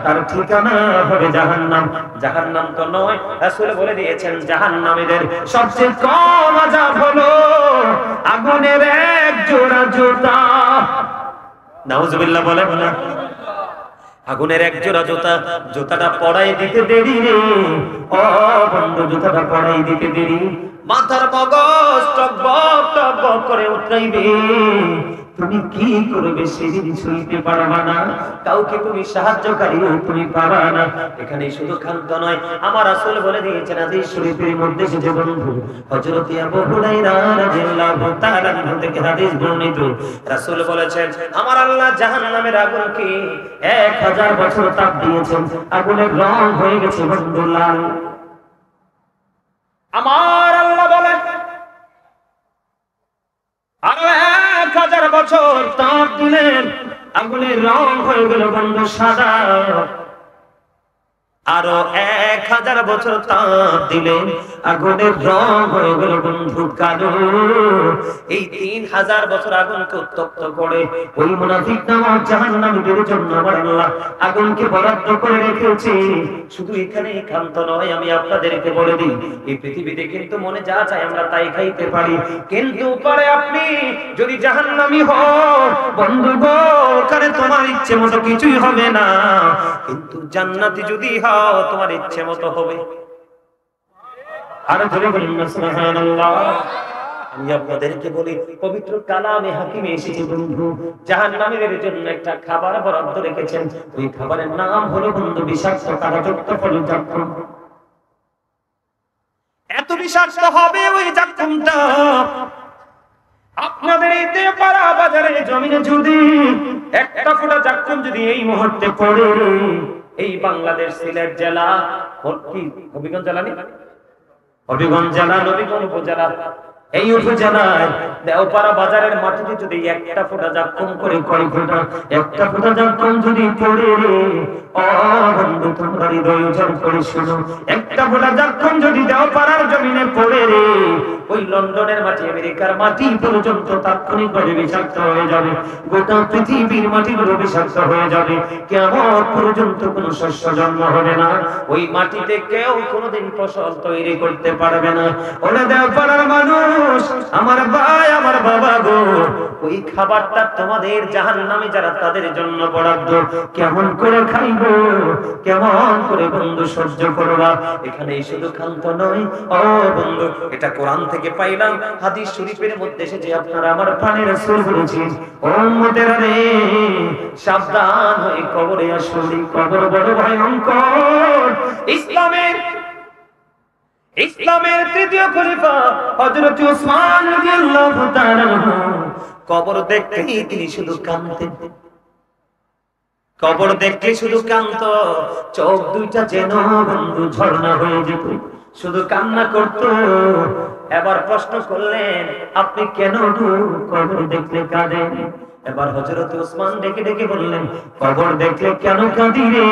তার ঠিকানা হবে জাহান্নাম। জাহান্নাম তো নয়, রাসূল বলে দিয়েছেন জাহান্নামীদের সবচেয়ে কম আযাব হলো আগুনের এক জোড়া জুতা। নাউজুবিল্লাহ বলেন না। আগুনের এক জোড়া জুতা, জুতাটা পড়াই দিতে দেরি রে ও বন্ধু, জুতাটা পড়াই দিতে দেরি, মাথার মগজ টকবক টকবক করে উতরাইবে। তুমি কি করবে সেদিন শুইতে পারবা না, কাউকে তুমি সাহায্যকারীও তুমি পাবা না। এখানে শুধু ক্ষান্ত নয়, আমার রাসূল বলে দিয়েছেন হাদিস শরীফের মধ্যে যে বন্ধু হযরত আবু হুরায়রা রাদিয়াল্লাহু তাআলা আনহু থেকে হাদিস বর্ণিত, রাসূল বলেছেন আমার আল্লাহ জাহান্নামের আগুনকে 1000 বছর তাপ দিয়েছেন, আগুনের রং হয়ে গেছে বন্ধু লাল। আমার আল্লাহ বলেন আরো 1000 বছর তাপ দিলেন, আগুনের রং হয়ে গেল বন্ধু সাদা। আরো 1000 বছর তাপ দিলেন, আগুনের রং হয়ে গেল বন্ধু কালো। এই 3000 বছর আগুনকে উত্তপ্ত করে ওই মুনাফিক নামক জাহান্নামীদের জন্য আমার আল্লাহ আগুনকে বরাদ্দ করে রেখেছে। শুধু এখানে ক্ষান্ত নয়, আমি আপনাদেরকে বলে দিই এই পৃথিবীতে কিন্তু মনে যা চায় আমরা তাই খাইতে পারি, কিন্তু পরে আপনি যদি জাহান্নামী হও বন্ধু গো, ওখানে তোমার ইচ্ছে মতো কিছুই হবে না, কিন্তু জান্নাতি যদি হও তোমার ইচ্ছে মতো হবে। আর ধরে বলেন না সুবহানাল্লাহ। আমি আপনাদেরকে বলি পবিত্র কালামে হাকিমে এসেছে বন্ধু জাহান্নামীদের জন্য একটা খাবার বরাদ্দ রেখেছেন, ওই খাবারের নাম হলো বন্ধু বিষাক্ত কারাযুক্ত ফল জাক্কুম। এত বিষাক্ত হবে ওই জাক্কুমটা, আপনাদের এই দেপাড়া বাজারে জমিনে যদি একটা ফোঁটা জাক্কুম যদি এই মুহূর্তে পড়ে, এই বাংলাদেশ সিলেট জেলা হবিগঞ্জ জেলা নেই, হবিগঞ্জ জেলা নবীগঞ্জ উপজেলা, এই উপজেলায় দেওপাড়া বাজারের মাটিতে যদি একটা ফোঁটা জাক্কুম করে কয় ফোঁটা, একটা ফোঁটা জাক্কুম যদি পড়ে রে ও বন্ধু তোমরা হৃদয় উজাড় করে শোনো, একটা ফোঁটা জাক্কুম যদি দেওপাড়ার জমিনে পড়ে রে, ওই লন্ডনের মাটি আমেরিকার মাটি পর্যন্ত তাৎক্ষণিকভাবে বিষাক্ত হয়ে যাবে, গোটা পৃথিবীর মাটিগুলো বিষাক্ত হয়ে যাবে, কিয়ামত পর্যন্ত কোনো শস্য জন্ম হবে না, ওই মাটিতে কেউ কোনোদিন ফসল তৈরি করতে পারবে না। ওরে দেওপাড়ার মানুষ, আমার ভাই আমার বাবা গো, ওই খাবারটা তোমাদের জাহান্নামী যারা তাদের জন্য বরাদ্দ, কেমন করে খাইবো, কেমন করে বন্ধু সহ্য করবা। এখানে শুধু ক্ষান্ত নয় ও বন্ধু, এটা কোরআন থেকে পাইলাম, হাদিস শরীফের মধ্যে এসেছে, আপনারা আমার প্রাণের রাসূল বলেছেন ও উম্মতেরা রে সাবধান হয়ে কবরে আসলে, কবর বড় ভয়ঙ্কর। ইসলামের তৃতীয় খলিফা হযরত ওসমান রাদিয়াল্লাহু তাআলা কবর দেখতেই তিনি শুধু কাঁদতেন, কবর দেখলে শুধু কাঁদত, চোখ দুইটা যেন বন্ধু ঝর্ণা হয়ে যেত, শুধু কান্না করত। এবার প্রশ্ন করলেন আপনি কেন কবর দেখলে কাঁদেন? এবার হযরত ওসমান ডেকে ডেকে বললেন কবর দেখলে কেন কাঁদি রে?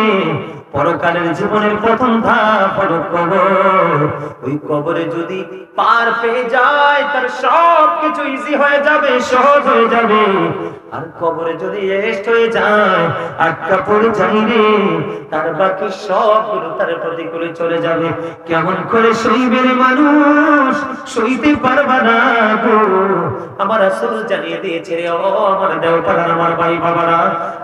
পরকালের জীবনের প্রথম ধাপ হলো কবর। ওই কবরে যদি পার পেয়ে যায় তার সবকিছু ইজি হয়ে যাবে, সহজ হয়ে যাবে। আর কবরে যদি রেস্ট হয়ে যায়, আটকা পড়ে যায় রে, তার বাকি সবগুলো তার প্রতিকূলে চলে যাবে। কেমন করে সইবে রে মানুষ? সইতে পারবা না গো। আমার রাসূল জানিয়ে দিয়েছে রে ও আমার দেওপাড়ার আমার ভাই বাবারা,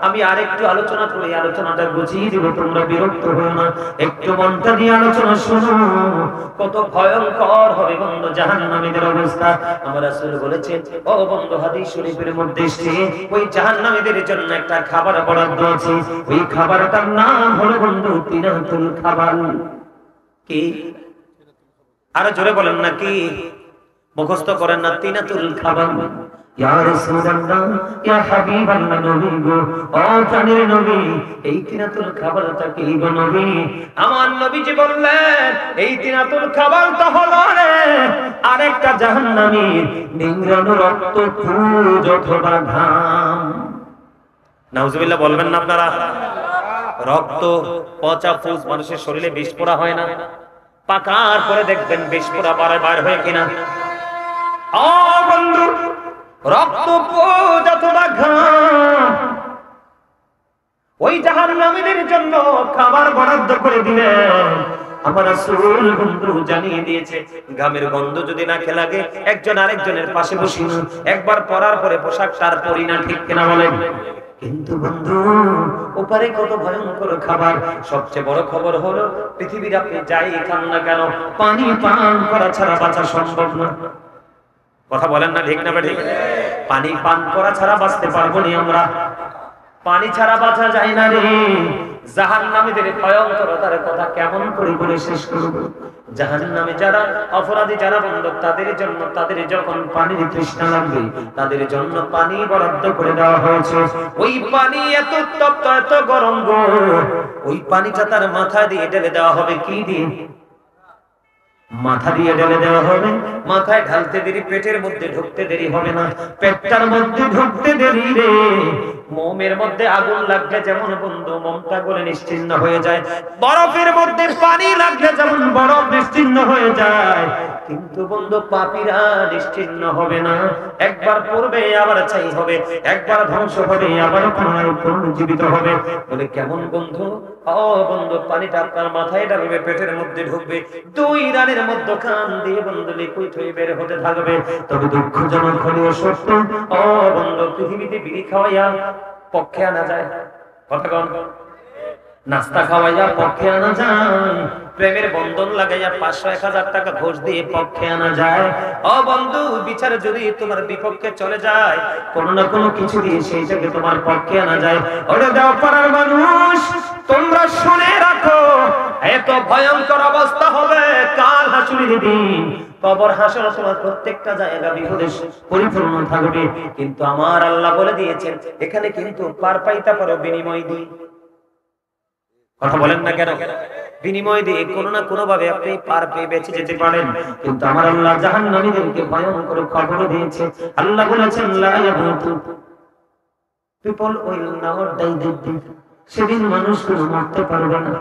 আমি আরেকটু আলোচনা করি, আলোচনাটা বুঝিয়ে দিব, তোমরা বিরক্ত হও না, একটু মনটা দিয়ে আলোচনা শোনো। কত ভয়ঙ্কর হবে বন্ধু জাহান্নামীদের অবস্থা। আমার রাসূল বলেছেন ও বন্ধু হাদিস শরীফের মধ্যে এসেছে ওই জাহান্নামীদের জন্য একটা খাবার বরাদ্দ আছে, ওই খাবারটার নাম হলো বন্ধু তিনাতুল খাবার। কি আরো জোরে বলেন না, কি মুখস্থ করেন না? তিনাতুল খাবার। ইয়া রাসূলুল্লাহ ইয়া হাবিবাল্লাহ, নবী গো ও প্রাণের নবী, এই তিনাতুল খাবারটা কি গো নবী? আমার নবীজি বললেন এই তিনাতুল খাবারটা হলো রে আরেকটা জাহান্নামীর নিংড়ানো রক্ত পুজ অথবা ঘাম। নাউজুবিল্লাহ বলবেন না আপনারা? রক্ত পচা পুজ মানুষের শরীরে বিষ পোড়া হয় না? পাকার পরে দেখবেন বিষ পোড়া বার হয় কিনা। ও বন্ধু, রক্ত পুজ অথবা ঘাম ওই জাহান্নামীদের জন্য খাবার বরাদ্দ করে দিলেন। আমার রাসূল বন্ধু জানিয়ে দিয়েছে ঘামের গন্ধ যদি নাকে লাগে একজন আরেকজনের পাশে বসি না, একবার পরার পরে পোশাকটা আর পরি না, ঠিক কিনা বলেন? কিন্তু বন্ধু ওপারে কত ভয়ঙ্কর খাবার। সবচেয়ে বড় খবর হলো পৃথিবীর আপনি যাই খান না কেন পানি পান করা ছাড়া বাঁচা সম্ভব না। কথা বলেন না ঠিক না ঠিক? পানি পান করা ছাড়া বাঁচতে পারবো না আমরা। পানি ছাড়া বাঁচা যায় না রে। জাহান্নামীদের ভয়ঙ্করতার কথা কেমন করে বলে শেষ করব? জাহান্নামে যারা অপরাধী, যারা বন্ধ, তাদের জন্য তাদের যখন পানির তৃষ্ণা লাগবে তাদের জন্য পানি বরাদ্দ করে দেওয়া হয়েছে। ওই পানি এত তপ্ত এত গরম গো, ওই পানিটা তার মাথা দিয়ে ঢেলে দেওয়া হবে। কি দিয়ে? মাথা দিয়ে ঢেলে দেওয়া হবে। মাথায় ঢালতে দেরি, পেটের মধ্যে ঢুকতে দেরি হবে না। পেটটার মধ্যে ঢুকতে দেরি রে। মোমের মধ্যে আগুন লাগলে যেমন বন্ধু মোমটা গলে নিশ্চিহ্ন হয়ে যায়, বরফের মধ্যে পানি লাগলে যেমন বরফ নিশ্চিহ্ন হয়ে যায়, কিন্তু বন্ধু পাপীরা নিশ্চিহ্ন হবে না। একবার পড়বে আবার চাই হবে, একবার ধ্বংস হবে আবার পুনরুজ্জীবিত হবে। বলে কেমন বন্ধু? ও বন্ধু, পানিটা আপনার মাথায় ঢালবে, পেটের মধ্যে ঢুকবে, 2 রানের মধ্যখান দিয়ে বন্ধু লিকুইড হয়ে বের হতে থাকবে। তবে দুঃখজনক হলেও সত্য, ও বন্ধু, পৃথিবীতে বিড়ি খাওয়াইয়া পক্ষে আনা যায়, কথা কন, নাস্তা খাওয়াইয়া পক্ষে আনা যায়, প্রেমের বন্ধন লাগাইয়া 500-1000 টাকা ঘুষ দিয়ে পক্ষে আনা যায়। ও বন্ধু, বিচার যদি তোমার বিপক্ষে চলে যায়, কোন না কোনো কিছু দিয়ে সেইটাকে তোমার পক্ষে আনা যায়। ওরে দাও পাড়ার মানুষ, তোমরা শুনে রাখো, এত ভয়ঙ্কর অবস্থা হবে কাল হাসুরের দিন। কবর হাসর তোমার প্রত্যেকটা জায়গা বিপদে পরিপূর্ণ থাকবে, কিন্তু আমার আল্লাহ বলে দিয়েছেন এখানে কিন্তু পার পাইতে পারো বিনিময় দিয়ে। কথা বলেন না কেন? বিনিময় দিয়ে কোনো না কোনো ভাবে আপনি পার পেয়ে বেঁচে যেতে পারেন। কিন্তু আমার আল্লাহ জাহান্নামীদেরকে ভয়ঙ্কর খবর দিয়েছে। আল্লাহ বলেছেন লা ইয়ামুতু people will not die that day, সেদিন মানুষ কোনো মরতে পারবে না।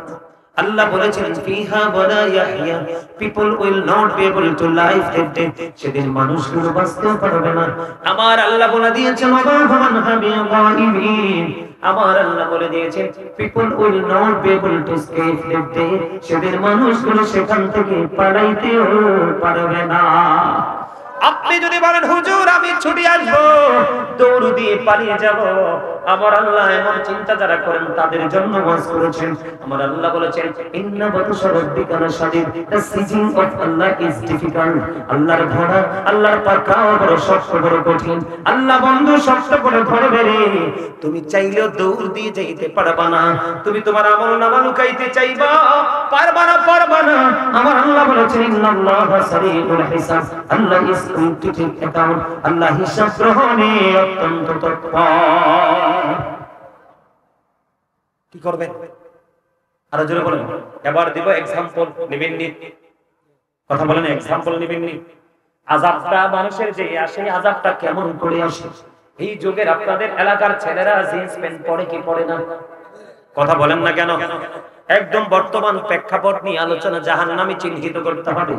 আল্লাহ বলেছেন ফিহা ওয়ালা ইয়াহইয়া, people will not be able to live that day, সেদিন মানুষগুলো বাঁচতে পারবে না। আমার আল্লাহ বলে দিয়েছেন ওয়ামান হাবিয়া গায়িবিন, আমার আল্লাহ বলে দিয়েছেন people will not be able to escape that day, সেদিন মানুষগুলো সেখান থেকে পালাইতেও পারবে না। আপনি যদি বলেন হুজুর আমি ছুটি আসবো, দৌড় দিয়ে পালিয়ে যাব, আমার আল্লাহ এমন চিন্তা যারা করেন তাদের জন্য ওয়াজ করেছেন। আমার আল্লাহ বলেছেন ইন্না বাতুশা রাব্বিকা লাশাদীদ, the seizing of Allah is difficult. আল্লাহর ধরা, আল্লাহর পাকড়াও বড় শক্ত, বড় কঠিন। আল্লাহ বন্ধু শক্ত করে ধরবে রে, তুমি চাইলেও দৌড় দিয়ে যাইতে পারবা না। তুমি তোমার আমলনামা লুকাইতে চাইবা, পারবা না, পারবা না। আমার আল্লাহ বলেছেন ইন্নাল্লাহা সারিউল হিসাব, Allah is going to take account, Allah হিসাব গ্রহণে অত্যন্ত তৎপর। কি করবে? আরো জোরে বলেন। এবার দিব एग्जांपल, নেবেন নি? কথা বলেন, एग्जांपल নেবেন নি? আযাবটা মানুষের যে আসে, আযাবটা কেমন করে আসে? এই যুগের আপনাদের এলাকার ছেলেরা জিন্স প্যান্ট পরে কি পরে না? কথা বলেন না কেন? একদম বর্তমান প্রেক্ষাপট নিয়ে আলোচনা, জাহান্নামী চিহ্নিত করতে হবে।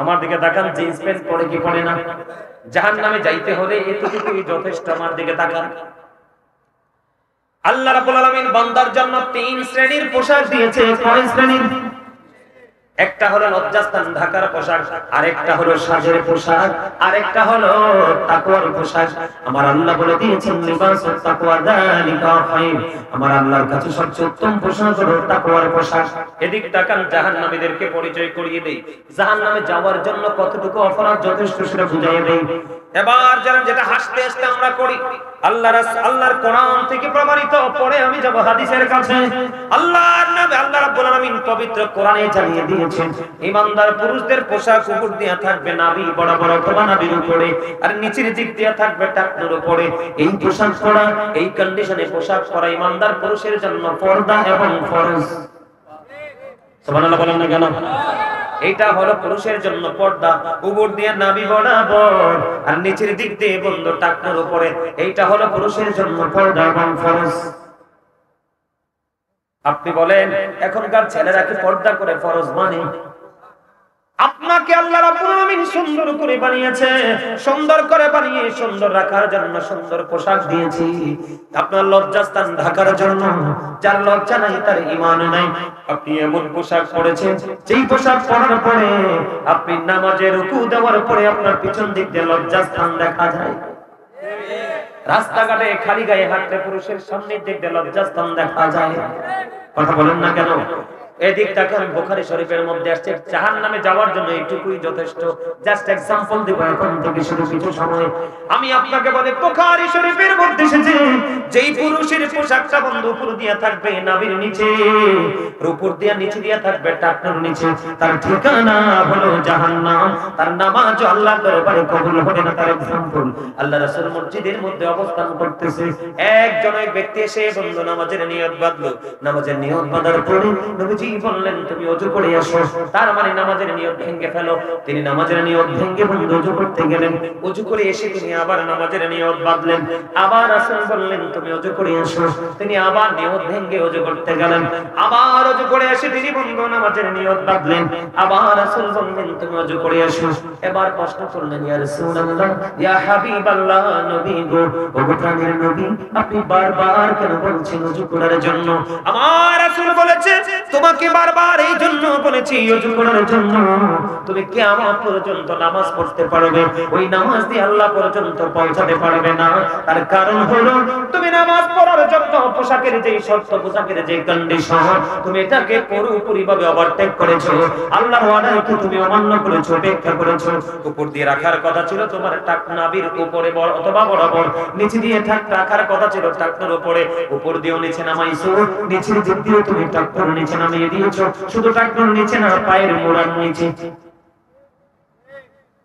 আমার দিকে তাকান, জিন্স প্যান্ট পরে কি পরে না? জাহান্নামে যাইতে হলে এতটুকুই যথেষ্ট। আমার দিকে তাকান। আল্লাহ রাব্বুল আলামিন বান্দার জন্য 3 শ্রেণীর পোশাক দিয়েছে। কয় শ্রেণীর? একটা হলো লজ্জাস্থান ঢাকার পোশাক, আরেকটা হলো সাজের পোশাক, আরেকটা হলো তাকওয়ার পোশাক। আমার আল্লাহ বলে দিয়েছেন লিবাসুত তাকওয়া যালিকা খায়র, আমার আল্লাহর কাছে সবচেয়ে উত্তম পোশাক হলো তাকওয়ার পোশাক। এদিক তাকান, জাহান্নামীদেরকে পরিচয় করিয়ে দেই। জাহান্নামে যাওয়ার জন্য কতটুকু অপরাধ যথেষ্ট সেটা বুঝাইয়ে দেই। এবার যারা যেটা হাসতে হাসতে আমরা করি, আল্লাহর কোরআন থেকে প্রমাণিত, পরে আমি যাব হাদিসের কাছে। আল্লাহর নবী আল্লাহ রাব্বুল আলামিন পবিত্র কোরআনে জানিয়ে দিয়েছেন ঈমানদার পুরুষদের পোশাক উপর দিয়ে থাকবে নাভি বরাবর অথবা নাভির উপরে, আর নিচের দিক দিয়ে থাকবে টাকনুর উপরে। এই পোশাক পরা, এই কন্ডিশনে পোশাক পরা ঈমানদার পুরুষের জন্য পর্দা এবং ফরজ। সুবহানাল্লাহ বলেন না কেন? এটা হলো পুরুষের জন্য পর্দা, উপর দিয়ে নাভি বরাবর আর নিচের দিক দিয়ে বন্ধ টাকনুর উপরে। এইটা হলো পুরুষের জন্য পর্দা এবং ফরজ। আপনি বলেন এখনকার ছেলেরা কি পর্দা করে ফরজ মানে? আপনাকে আল্লাহ রাব্বুল আলামিন সুন্দর করে বানিয়েছে, সুন্দর করে বানিয়ে সুন্দর রাখার জন্য সুন্দর পোশাক দিয়েছি। আপনার লজ্জাস্থান ঢাকার জন্য, যার লজ্জা নাই তার ঈমান নাই। আপনি এমন পোশাক পরেছেন, যেই পোশাক পরার পরে আপনি নামাজে রুকু দেওয়ার পরে আপনার পিছন দিক দিয়ে লজ্জাস্থান দেখা যায়। রাস্তাঘাটে খালি গায়ে হাঁটলে পুরুষের সামনে দেখতে লজ্জাস্থান দেখা যায়। কথা বলেন না কেন? এদিক থেকে বুখারী শরীফের মধ্যে আসছে জাহান্নামে যাওয়ার জন্য এইটুকুই যথেষ্ট। জাস্ট एग्जांपल দেব এখন থেকে শুরু কিছু সময়। আমি আপনাকে বলে বুখারী শরীফের মধ্যে এসেছে যেই পুরুষের পোশাকটা বন্ধ উপর দিয়া থাকবে নাভির নিচে, উপর দিয়া নিচে দিয়া থাকবে টাকনোর নিচে, তার ঠিকানা হলো জাহান্নাম। তার নামাজ আল্লাহর দরবারে কবুল হবে না। তার एग्जांपल আল্লাহ রাসূল মসজিদের মধ্যে অবস্থান করতেছে, একজন এক ব্যক্তি এসে বন্ধু নামাজের নিয়ত বাঁধলো। নামাজের নিয়ত বাঁধার পরে নবীজি বললেন তুমি ওযু করে আসো। তার মানে নামাজের নিয়ত ভেঙে ফেলো। তিনি নামাজের নিয়ত ভেঙে বন্ধু ওযু করতে গেলেন। ওযু করে এসে তিনি আবার নামাজের নিয়ত বাঁধলেন। আবার রাসূল বললেন তুমি ওযু করে আসো। তিনি আবার নিয়ত ভেঙে ওযু করতে গেলেন। আবার ওযু করে এসে তিনি বন্ধু নামাজের নিয়ত বাঁধলেন। আবার রাসূল বললেন তুমি ওযু করে আসো। এবার প্রশ্ন করলেন ইয়া রাসূলুল্লাহ ইয়া হাবিবাল্লাহ, নবী গো, ও প্রাণের নবী, আপনি বারবার কেন বলছেন ওযু করার জন্য? আমার রাসূল বলেছে তোমাকে বারবার এই জন্য বলেছি ওযু করার জন্য তুমি কিয়ামত পর্যন্ত নামাজ পড়তে পারবে, ওই নামাজ দিয়ে আল্লাহ পর্যন্ত পৌঁছাতে পারবে না। তার কারণ হলো তুমি নামাজ পড়ার জন্য পোশাকের যে শর্ত, পোশাকের যে কন্ডিশন, তুমি এটাকে পুরোপুরিভাবে ওভারটেক করেছো। আল্লাহর ওয়াদাকে তুমি অমান্য করেছো, উপেক্ষা করেছো। উপর দিয়ে রাখার কথা ছিল তোমার টাকনাবির উপরে অথবা বরাবর, নিচে দিয়ে রাখার কথা ছিল টাকনার উপরে, উপর দিয়েও নিচে নামাইছো, নিচের দিক দিয়ে তুমি টাকনার নিচে নামিয়ে দিয়েছো। শুধু টাকনার নিচে না, পায়ের মোড়ার নিচে।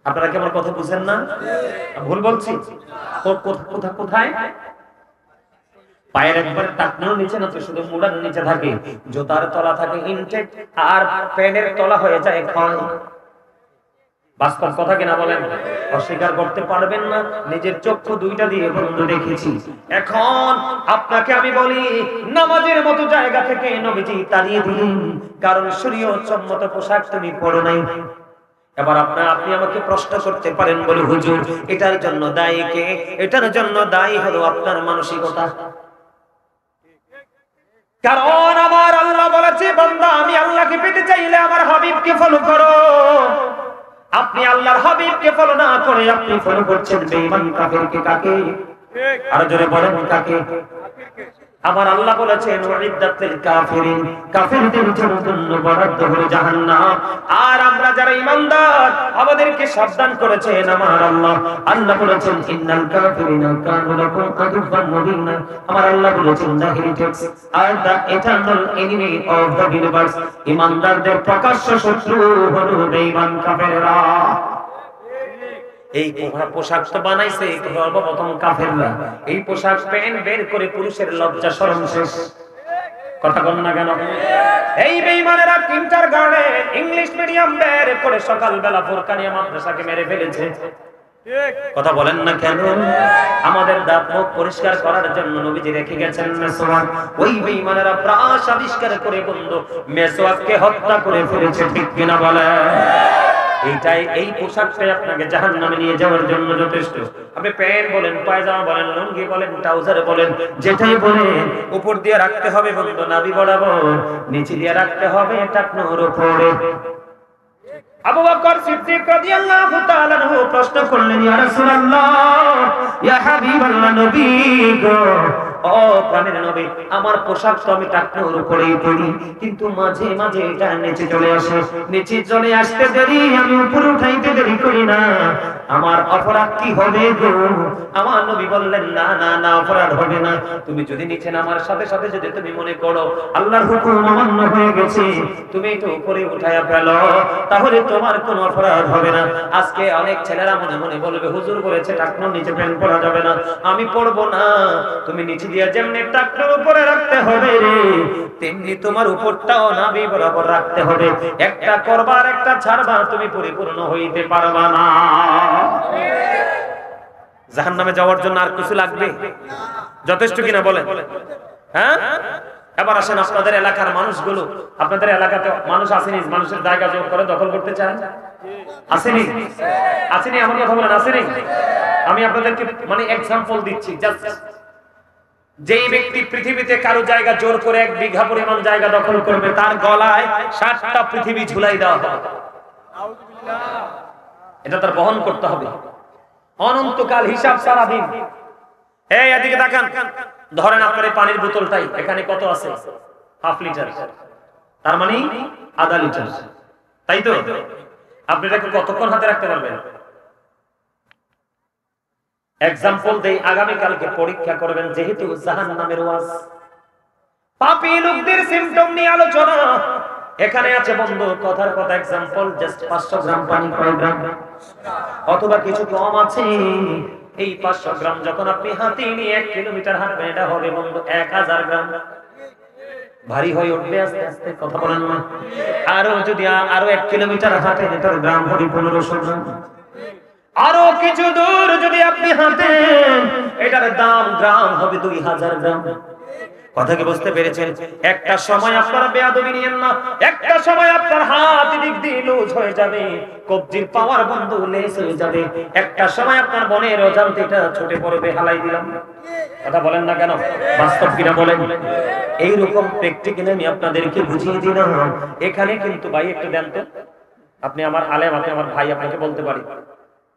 আপনারা কি আমার কথা বুঝেন না? ভুল বলছি? কোথায়? পায়ের একবার টাকনার নিচে না, তো শুধু মোড়ার নিচে থাকে। জুতার তলা থাকে ইনটেক, আর প্যানের তলা হয়ে যায় ক্ষয়। বাস্তব কথা কিনা বলেন? অস্বীকার করতে পারবেন না। নিজের চক্ষু দুইটা দিয়ে বন্ধু দেখেছি। এখন আপনাকে আমি বলি, নামাজের মতো জায়গা থেকে নবীজি তাড়িয়ে দিলেন, কারণ শরীয়ত সম্মত পোশাক তুমি পরো নাই। এবার আপনি আমাকে প্রশ্ন করতে পারেন, বলে হুজুর এটার জন্য দায়ী কে? এটার জন্য দায়ী হলো আপনার মানসিকতা। কারণ আমার আল্লাহ বলেছে বান্দা আমি আল্লাহকে পেতে চাইলে আমার হাবিবকে ফলো করো। আপনি আল্লাহর হাবিবকে ফলো না করে আপনি ফলো করছেন বেঈমান কাফেরকে। কাকে? আর জোরে বলেন কাকে? আমার আল্লাহ বলেছেন ওয়াইদাতুল কাফিরিন, কাফেরদের জন্য বরাদ্দ হলো জাহান্নাম। আর আমরা যারা ঈমানদার আমাদেরকে সাবধান করেছেন আমার আল্লাহ। আল্লাহ বলেছেন ইন্নাল কাফিরিনা কানু লাকুম আদুওয়ান মুবিনা। আমার আল্লাহ বলেছেন দ্য হেরিটেজ আর the eternal enemy of the universe. ঈমানদারদের প্রকাশ্য শত্রু হলো বেঈমান কাফেররা। এই পোশাক তো বানাইছে সর্বপ্রথম কাফেররা। এই পোশাক প্যান্ট বের করে পুরুষের লজ্জা শরম শেষ। কথা বল না কেন? এই বেঈমানেরা কিন্ডারগার্টেন ইংলিশ মিডিয়াম বের করে সকালবেলা বোরকানিয়া মাদ্রাসাকে মেরে ফেলেছে। কথা বলেন না কেন? আমাদের দাঁত মুখ পরিষ্কার করার জন্য নবীজি রেখে গেছেন মেসওয়াক। ওই বেঈমানেরা ব্রাশ আবিষ্কার করে বন্ধু মেসওয়াককে হত্যা করে ফেলেছে। ঠিক কিনা বলে? এই পোশাকটাই আপনাকে জাহান্নামে নিয়ে যাওয়ার জন্য যথেষ্ট। আপনি প্যান্ট বলেন, পায়জামা বলেন, লুঙ্গি বলেন, ট্রাউজার বলেন, যেটাই বলেন উপর দিয়ে রাখতে হবে বন্ধু নাভি বরাবর, নিচে দিয়ে রাখতে হবে টাকনোর উপরে। আবু বকর সিদ্দিক রাদিয়াল্লাহু তাআলা আনহু প্রশ্ন করলেন ইয়া রাসূলুল্লাহ ইয়া হাবিবাল্লাহ, নবী গো, ও প্রাণের নবী, আমার পোশাক তো আমি টাকনোর উপরেই পরি, কিন্তু মাঝে মাঝে এটা নিচে চলে আসে। নিচে চলে আসতে দেরি, আমি উপরে উঠাইতে দেরি করি না, আমার অপরাধ কি হবে গো? আমার নবী বললেন না না না, অপরাধ হবে না। তুমি যদি নিচে নামার সাথে সাথে যদি তুমি মনে করো আল্লাহর হুকুম অমান্য হয়ে গেছে, তুমি একটু উপরে উঠায়া ফেলো, তাহলে তোমার কোনো অপরাধ হবে না। আজকে অনেক ছেলেরা মনে মনে বলবে হুজুর বলেছে টাকনোর নিচে প্যান্ট পরা যাবে না, আমি পরবো না। তুমি নিচে দিয়ে যেমনি টাকনোর উপরে রাখতে হবে রে, তেমনি তোমার উপরটাও নাভি বরাবর রাখতে হবে। একটা করবার একটা ছাড়বা, তুমি পরিপূর্ণ হইতে পারবা না। জাহান্নামে যাওয়ার জন্য আর কিছু লাগবে? যথেষ্ট কিনা বলেন? হ্যাঁ, এবার আসেন আপনাদের এলাকার মানুষগুলো, আপনাদের এলাকাতে মানুষ আসেনি, মানুষের জায়গা জোর করে দখল করতে চান? আসেনি? আসেনি? আমার কথা বলেন, আসেনি? আমি আপনাদেরকে মানে এক্সাম্পল দিচ্ছি। যেই ব্যক্তি পৃথিবীতে কারো জায়গা জোর করে 1 বিঘা পরিমাণ জায়গা দখল করবে, তার গলায় 60টা পৃথিবী ঝুলাই দেওয়া হবে। এটা তার বহন করতে হবে অনন্তকাল, হিসাব সারাদিন। এই এদিকে তাকান, ধরেন আপনার এই পানির বোতলটাই এখানে কত আছে, হাফ লিটার, তার মানে আধা লিটার, তাই তো? আপনি এটাকে কতক্ষণ হাতে রাখতে পারবেন? এক্সাম্পল দেই, আগামী কালকে পরীক্ষা করবেন, যেহেতু জাহান্নামের ওয়াজ, পাপী লোকদের সিম্পটম নিয়ে আলোচনা এখানে আছে বন্ধু। কথার কথা এক্সাম্পল, জাস্ট 500 গ্রাম পানি কয় গ্রাম, অথবা কিছু কম আছে। এই 500 গ্রাম যখন আপনি হাতে নিয়ে 1 কিলোমিটার হাঁটবেন, এটা হবে বন্ধু 1000 গ্রাম। ভারী হয়ে উঠবে আস্তে আস্তে, কথা বলেন না? আরো যদি আরো 1 কিলোমিটার হাঁটেন, এটার গ্রাম হবে 1500 গ্রাম। আরো কিছু দূর যদি আপনি হাঁটেন, এটার দাম গ্রাম হবে 2000 গ্রাম। কথা কি বুঝতে পেরেছেন? একটা সময় আপনারা বেয়াদবি নিয়েন না, একটা সময় আপনার হাত দিক দিয়ে লুজ হয়ে যাবে, কবজির পাওয়ার বন্ধু লেস হয়ে যাবে, একটা সময় আপনার বনের অজান্তেটা ছুটে পড়বে, হালাই দিলাম। কথা বলেন না কেন? বাস্তব কিনা বলেন? এইরকম প্র্যাকটিক্যালি আমি আপনাদেরকে বুঝিয়ে দিলাম। এখানে কিন্তু ভাই একটু দেন তো, আপনি আমার আলেম, আপনি আমার ভাই, আপনাকে বলতে পারি,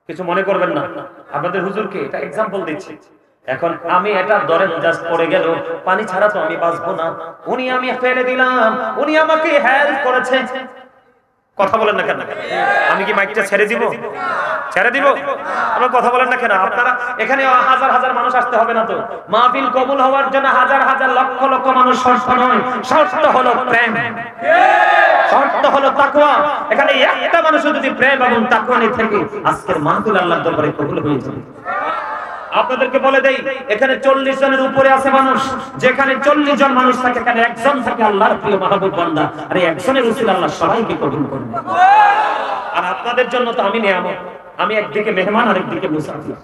কিছু মনে করবেন না। আপনাদের হুজুরকে এটা এক্সাম্পল দিচ্ছি। এখন আমি এটা ধরেন জাস্ট পড়ে গেল, পানি ছাড়া তো আমি বাঁচবো না, উনি আমি ফেলে দিলাম, উনি আমাকে হেল্প করেছে। কথা বলেন না কেন? আমি কি মাইকটা ছেড়ে দিব? ছেড়ে দিব? আপনারা কথা বলেন না কেন? আপনারা এখানে হাজার হাজার মানুষ আসতে হবে না তো? মাহফিল কবুল হওয়ার জন্য হাজার হাজার লক্ষ লক্ষ মানুষ শর্ত নয়, শর্ত হলো প্রেম, শর্ত হলো তাকওয়া। এখানে একটা মানুষ যদি প্রেম এবং তাকওয়া নিয়ে থাকে, আজকের মাহফিল আল্লাহর দরবারে কবুল হয়ে যাবে। আপনাদেরকে বলে দেই, এখানে 40 জনের উপরে আছে মানুষ। যেখানে 40 জন মানুষ থাকে, এখানে একজন থাকে আল্লাহর প্রিয় মাহবুব বান্দা। আর এই একজনের উসিলা আল্লাহ সবাইকে কবুল করবে। আর আপনাদের জন্য তো আমি নিয়ামত, আমি একদিকে মেহমান আর একদিকে মুসাফির।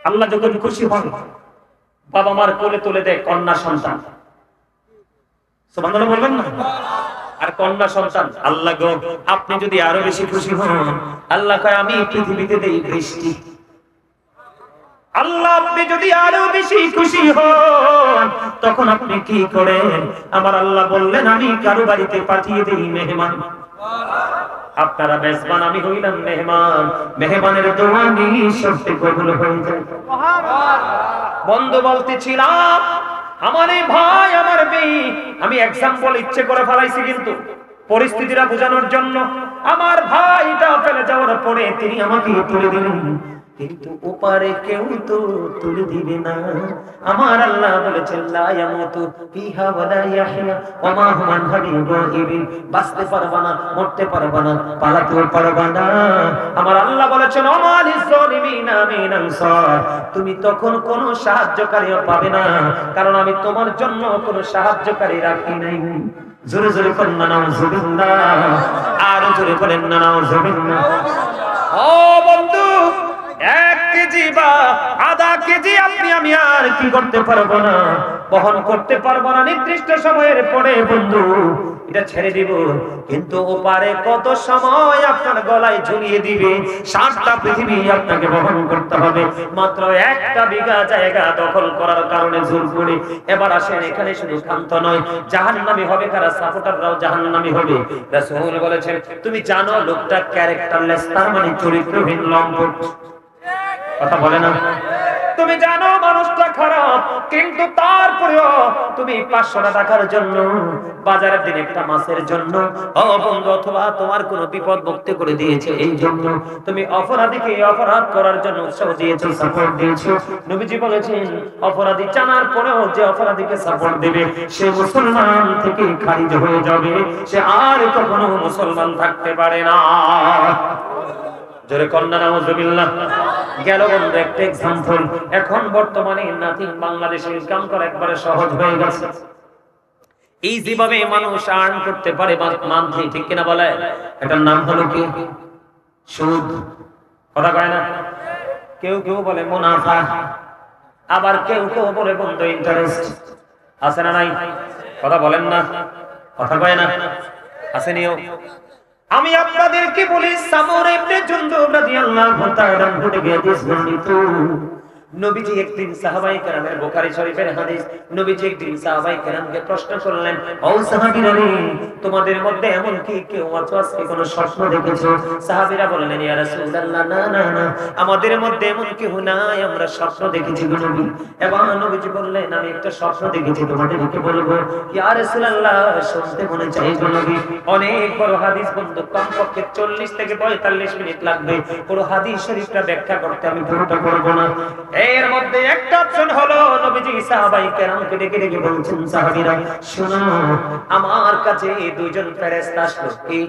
আল্লাহ যখন খুশি হন, বাবা মার কোলে তুলে দেয় কন্যা সন্তান, সুবহানাল্লাহ বলবেন না? আর কন্যা সন্তান, আল্লাহ গো আপনি যদি আরো বেশি খুশি হন, আল্লাহ কয় আমি পৃথিবীতে দেই বৃষ্টি। আল্লাহ আপনি যদি আরো বেশি খুশি হন, তখন আপনি কি করেন? আমার আল্লাহ বললেন আমি কারো বাড়িতে পাঠিয়ে দেই মেহমান। আপনারা মেজবান, আমি হইলাম মেহমান। মেহমানের দোয়া নিঃশর্তে কবুল হয়ে যায়। বন্ধু বলতেছিলাম, আমার এই ভাই, আমার মেয়ে, আমি এক্সাম্পল ইচ্ছে করে ফেলাইছি কিন্তু পরিস্থিতিটা বোঝানোর জন্য। আমার ভাইটা ফেলে যাওয়ার পরে তিনি আমাকে তুলে দিলেন, কিন্তু ওপারে কেউ তো তুলে দিবে না। আমার আল্লাহ বলেছেন লা ইয়ামুতু ফিহা ওয়ালা ইয়াহইয়া ওয়া মা হুম আনহা বিগাইবিন। বাঁচতে পারবা না, মরতে পারবা না, পালাতেও পারবা না। আমার আল্লাহ বলেছেন ওয়া লিজ জালিমিনা মিন আনসার। তুমি তখন কোনো সাহায্যকারীও পাবে না, কারণ আমি তোমার জন্য কোনো সাহায্যকারী রাখি নাই। জোরে জোরে বলেন না নাউযুবিল্লাহ, আর জোরে বলেন না নাউযুবিল্লাহ। ও বন্ধু, 1 কেজি বা আধা কেজি আপনি আমি আর কি করতে পারবো না, বহন করতে পারবো না। নির্দিষ্ট সময়ের পরে বন্ধু এটা ছেড়ে দিব, কিন্তু ওপারে কত সময় আপনার গলায় ঝুলিয়ে দিবে। 7টা পৃথিবী আপনাকে বহন করতে হবে, মাত্র 1টা বিঘা জায়গা দখল করার কারণে জোর করে। এবার আসেন, এখানে শুধু ক্ষান্ত নয়, জাহান্নামী হবে কারা? সাপোর্টাররাও জাহান্নামী হবে। রাসূল বলেছেন তুমি জানো লোকটা ক্যারেক্টারলেস, তার মানে চরিত্রহীন, লম্পট। কথা বলে না? তুমি জানো মানুষটা খারাপ, কিন্তু তারপরেও তুমি 500 টাকার জন্য, বাজারের দিন একটা মাছের জন্য, ও বন্ধু, অথবা তোমার কোনো বিপদ মুক্তি করে দিয়েছে এই জন্য তুমি অপরাধীকে অপরাধ করার জন্য উৎসাহ দিয়েছো, সাপোর্ট দিয়েছো। নবীজি বলেছেন অপরাধী জানার পরেও যে অপরাধীকে সাপোর্ট দেবে, সে মুসলমান থেকে খারিজ হয়ে যাবে, সে আর কখনো মুসলমান থাকতে পারে না। জোরে কন্যা নাউযুবিল্লাহ। গেল বন্ধু একটা এক্সাম্পল। এখন বর্তমানে নাথিং বাংলাদেশে ইনকাম করা একবারে সহজ হয়ে গেছে। এই যেভাবে মানুষ আর্ন করতে পারে মান্থলি, ঠিক কিনা বলে? এটার নাম হলো কি? সুদ। কথা কয় না? কেউ কেউ বলে মুনাফা, আবার কেউ কেউ বলে বন্ধু ইন্টারেস্ট। আছে না নাই? কথা বলেন না, কথা কয় না? আসেনিও। আমি আপনাদেরকে বলি সামর ইবনে জুনদুব রাদিয়াল্লাহু তাআলা থেকে হাদিস বর্ণিত, নবীজি একদিন সাহাবায়ে কেরামের, বুখারী শরীফের হাদিস, নবীজি একদিন সাহাবায়ে কেরামকে প্রশ্ন করলেন, ও সাহাবীরা, তোমাদের মধ্যে এমন কি কেউ আছো আজকে কোন স্বপ্ন দেখেছো? সাহাবীরা বললেন, ইয়া রাসূলুল্লাহ, না না না, আমাদের মধ্যে এমন কেউ নাই, আমরা স্বপ্ন দেখেছি গো নবী। এবং নবীজি বললেন, আমি একটা স্বপ্ন দেখেছি, তোমাদেরকে বলবো। ইয়া রাসূলুল্লাহ, শুনতে মনে চাই গো নবী। অনেক বড় হাদিস বন্ধু, কমপক্ষে 40 থেকে 45 মিনিট লাগবে পুরো হাদিস শরীফটা ব্যাখ্যা করতে, আমি পুরোটা করব না। এর মধ্যে একটা অপশন হলো, নবীজি সাহাবায়ে কেরামকে ডেকে ডেকে বলছেন, সাহাবীরা শুনো, আমার কাছে দুইজন ফেরেশতা আসলো। কি?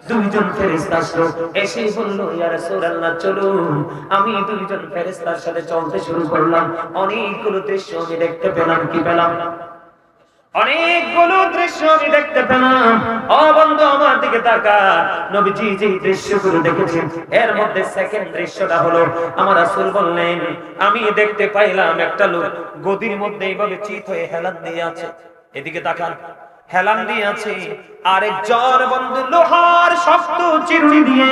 দুইজন ফেরেশতা আসলো, এসে বলল, ইয়া রাসূলুল্লাহ, চলুন। আমি দুইজন ফেরেশতার সাথে চলতে শুরু করলাম। অনেকগুলো দৃশ্য আমি দেখতে পেলাম। কি পেলাম? অনেকগুলো দৃশ্য আমি দেখতে পেলাম। ও বন্ধু, আমার দিকে তাকা। নবীজি যে দৃশ্যগুলো দেখেছেন, এর মধ্যে সেকেন্ড দৃশ্যটা হলো, আমার রাসূল বললেন, আমি দেখতে পাইলাম একটা লোক গদির মধ্যে এইভাবে চিত হয়ে হেলান দিয়ে আছে। এদিকে তাকান, হেলান দিয়ে আছে। আরেকজন বন্ধু লোহার শক্ত চিরুনি দিয়ে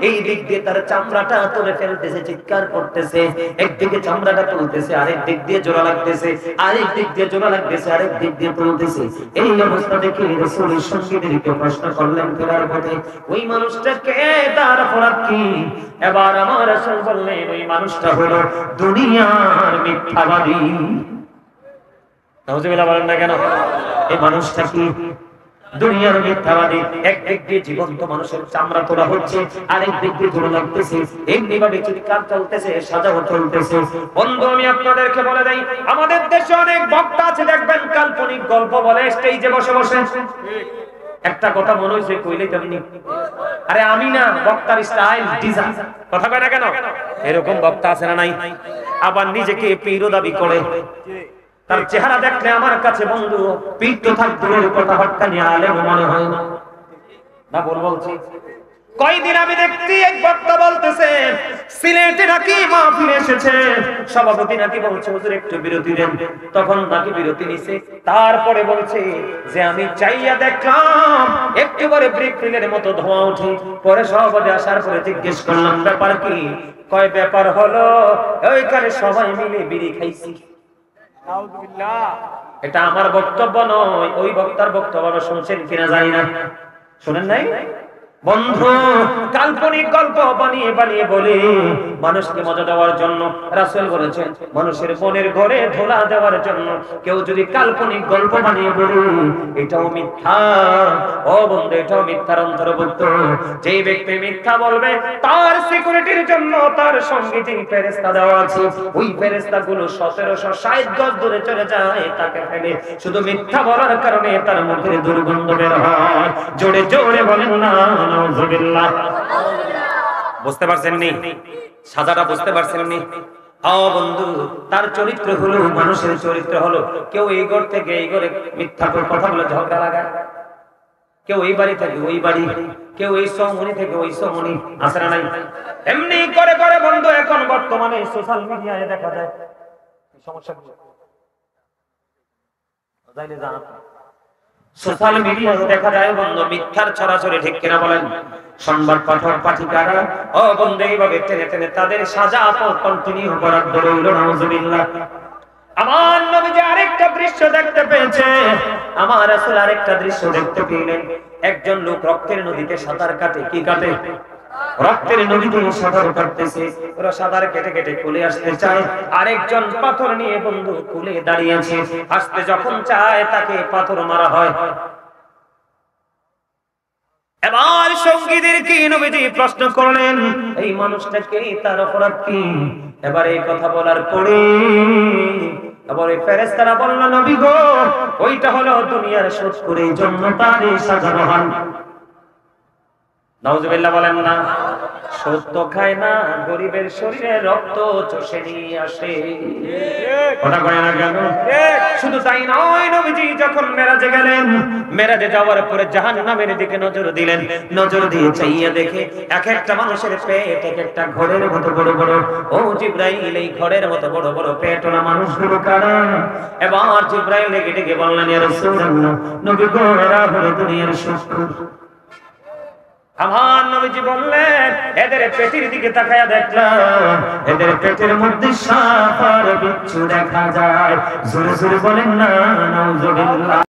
এই দিক দিয়ে তার চামড়াটা তুলে ফেলতেছে, চিৎকার করতেছে। একদিকে চামড়াটা তুলতেছে, আরেক দিক দিয়ে জোড়া লাগতেছে, আরেক দিক দিয়ে জোড়া লাগতেছে, আরেক দিক দিয়ে তুলতেছে। এই অবস্থা দেখে রাসূলের সঙ্গীদেরকে প্রশ্ন করলেন ফেরার পথে, ওই মানুষটা কে, তার অপরাধ কি? এবার আমার রাসূল বললেন, ওই মানুষটা হলো দুনিয়ার মিথ্যাবাদী। নাউজুবিল্লাহ বলেন না কেন? এই মানুষটা কি? দুনিয়ার মিথ্যাবাদী। একদিক দিয়ে জীবন্ত মানুষের চামড়া তোলা হচ্ছে, আরেক দিক দিয়ে জোড়া লাগতেছে, এমনি ভাবে চিৎকার চলতেছে, সাজাও চলতেছে। বন্ধু, আমি আপনাদেরকে বলে দেই, আমাদের দেশে অনেক বক্তা আছে, দেখবেন কাল্পনিক গল্প বলে স্টেজে বসে বসে। একটা কথা মনে হইছে কইলে তেমনি, আরে আমি না, বক্তার স্টাইল ডিজাইন, কথা কয় না কেন? এরকম বক্তা আছে না নাই? আবার নিজেকে পীর দাবি করে। তার চেহারা দেখলে আমার কাছে বন্ধু পীর তো থাক দূরের কথা, হট্টানি আলেম মনে হয় না। না বলছি, কয়দিন আমি দেখছি এক বক্তা বলতেছে সিলেটে নাকি মাহফিলে এসেছে, সভাপতি নাকি বলছে হুজুর একটু বিরতি দেন, তখন নাকি বিরতি নিছে। তারপরে বলছে যে আমি চাইয়া দেখলাম একেবারে ব্রিকফিলের মতো ধোঁয়া ওঠে। পরে সভাপতি আসার পরে জিজ্ঞেস করলাম, ব্যাপার কি? কয় ব্যাপার হলো ওইখানে সবাই মিলে বিড়ি খাইছি। এটা আমার বক্তব্য নয়, ওই বক্তার বক্তব্য শুনছেন কিনা জানি না। শুনেন নাই? বন্ধু, কাল্পনিক গল্প বানিয়ে বানিয়ে বলে মানুষকে মজা দেওয়ার জন্য। রাসূল বলেছেন, মানুষের মনের ঘরে ধোলা দেওয়ার জন্য কেউ যদি কাল্পনিক গল্প বানিয়ে বলে, এটাও মিথ্যা। ও বন্ধু, এটাও মিথ্যার অন্তর্ভুক্ত। যেই ব্যক্তি মিথ্যা বলবে, তার সিকিউরিটির জন্য তার সঙ্গে যে ফেরেশতা দেওয়া আছে, ওই ফেরেশতাগুলো 1760 গজ দূরে চলে যায়, তাকে ফেলে। শুধু মিথ্যা বলার কারণে তার মুখে দুর্গন্ধ বের হয়। জোরে জোরে বলেন না নাউজুবিল্লাহ। বুঝতে পারছেন নি? সাজাটা বুঝতে পারছেন নি? ও বন্ধু, তার চরিত্র হলো, মানুষের চরিত্র হলো, কেউ এই ঘর থেকে এই ঘরে মিথ্যা কথা বলে ঝগড়া লাগায়, কেউ এই বাড়ি থেকে ওই বাড়ি, কেউ এই সমনি থেকে ওই সমনি, আছে না নাই? এমনি করে করে বন্ধু এখন বর্তমানে সোশ্যাল মিডিয়ায় দেখা যায়। সমস্যা কি? জানেন জানা, সোশ্যাল মিডিয়ায় দেখা যায় বন্ধু মিথ্যার ছড়াছড়ি, ঠিক কিনা বলেন? সংবাদ পাঠক পাঠিকারা ও বন্ধু এইভাবে টেনে টেনে তাদের সাজা কন্টিনিউ করার দরুল নাউজুবিল্লাহ। আমার নবী আরেকটা দৃশ্য দেখতে পেয়েছে, আমার রাসূল আরেকটা দৃশ্য দেখতে পেলেন। একজন লোক রক্তের নদীতে সাঁতার কাটে। কি কাটে? রক্তের নদীতে সাঁতার কাটতেছে। ওরা সাঁতার কেটে কেটে কুলে আসতে চায়, আরেকজন পাথর নিয়ে বন্ধু কুলে দাঁড়িয়ে আছে। আসতে যখন চায় তাকে পাথর মারা হয়। এবার সঙ্গীদেরকে নবীজি প্রশ্ন করলেন, এই মানুষটাকে, তার অপরাধ কি? এবার এই কথা বলার পরে এবার এই ফেরেশতারা বলল, নবী গো, ওইটা হলো দুনিয়ার সুদ করে জন্য তার সাজানো হয়। নাউজুবিল্লাহ বলেন না? সত্য খায় না, গরিবের শরীরে রক্ত চষে নিয়ে আসে। কথা কয় না কেন? শুধু তাই নয়, নবীজি যখন মেরাজে গেলেন, মেরাজে যাওয়ার পরে জাহান্নামের দিকে নজর দিলেন। নজর দিয়ে চাইয়া দেখে এক একটা মানুষের পেট এক একটা ঘরের মতো বড় বড়। ও জিবরাইল, এই ঘরের মতো বড় বড় পেটওয়ালা মানুষগুলো কারা? এবার জিবরাইল ডেকে ডেকে বললেন, ইয়া রাসূলুল্লাহ, নবী গো, এরা হলো দুনিয়ার সুদখোর। আমার নবীজি বললেন এদের পেটের দিকে তাকায়া দেখলাম এদের পেটের মধ্যে সাপ আর বিচ্ছু দেখা যায়। জোরে জোরে বলেন না নাউজুবিল্লাহ।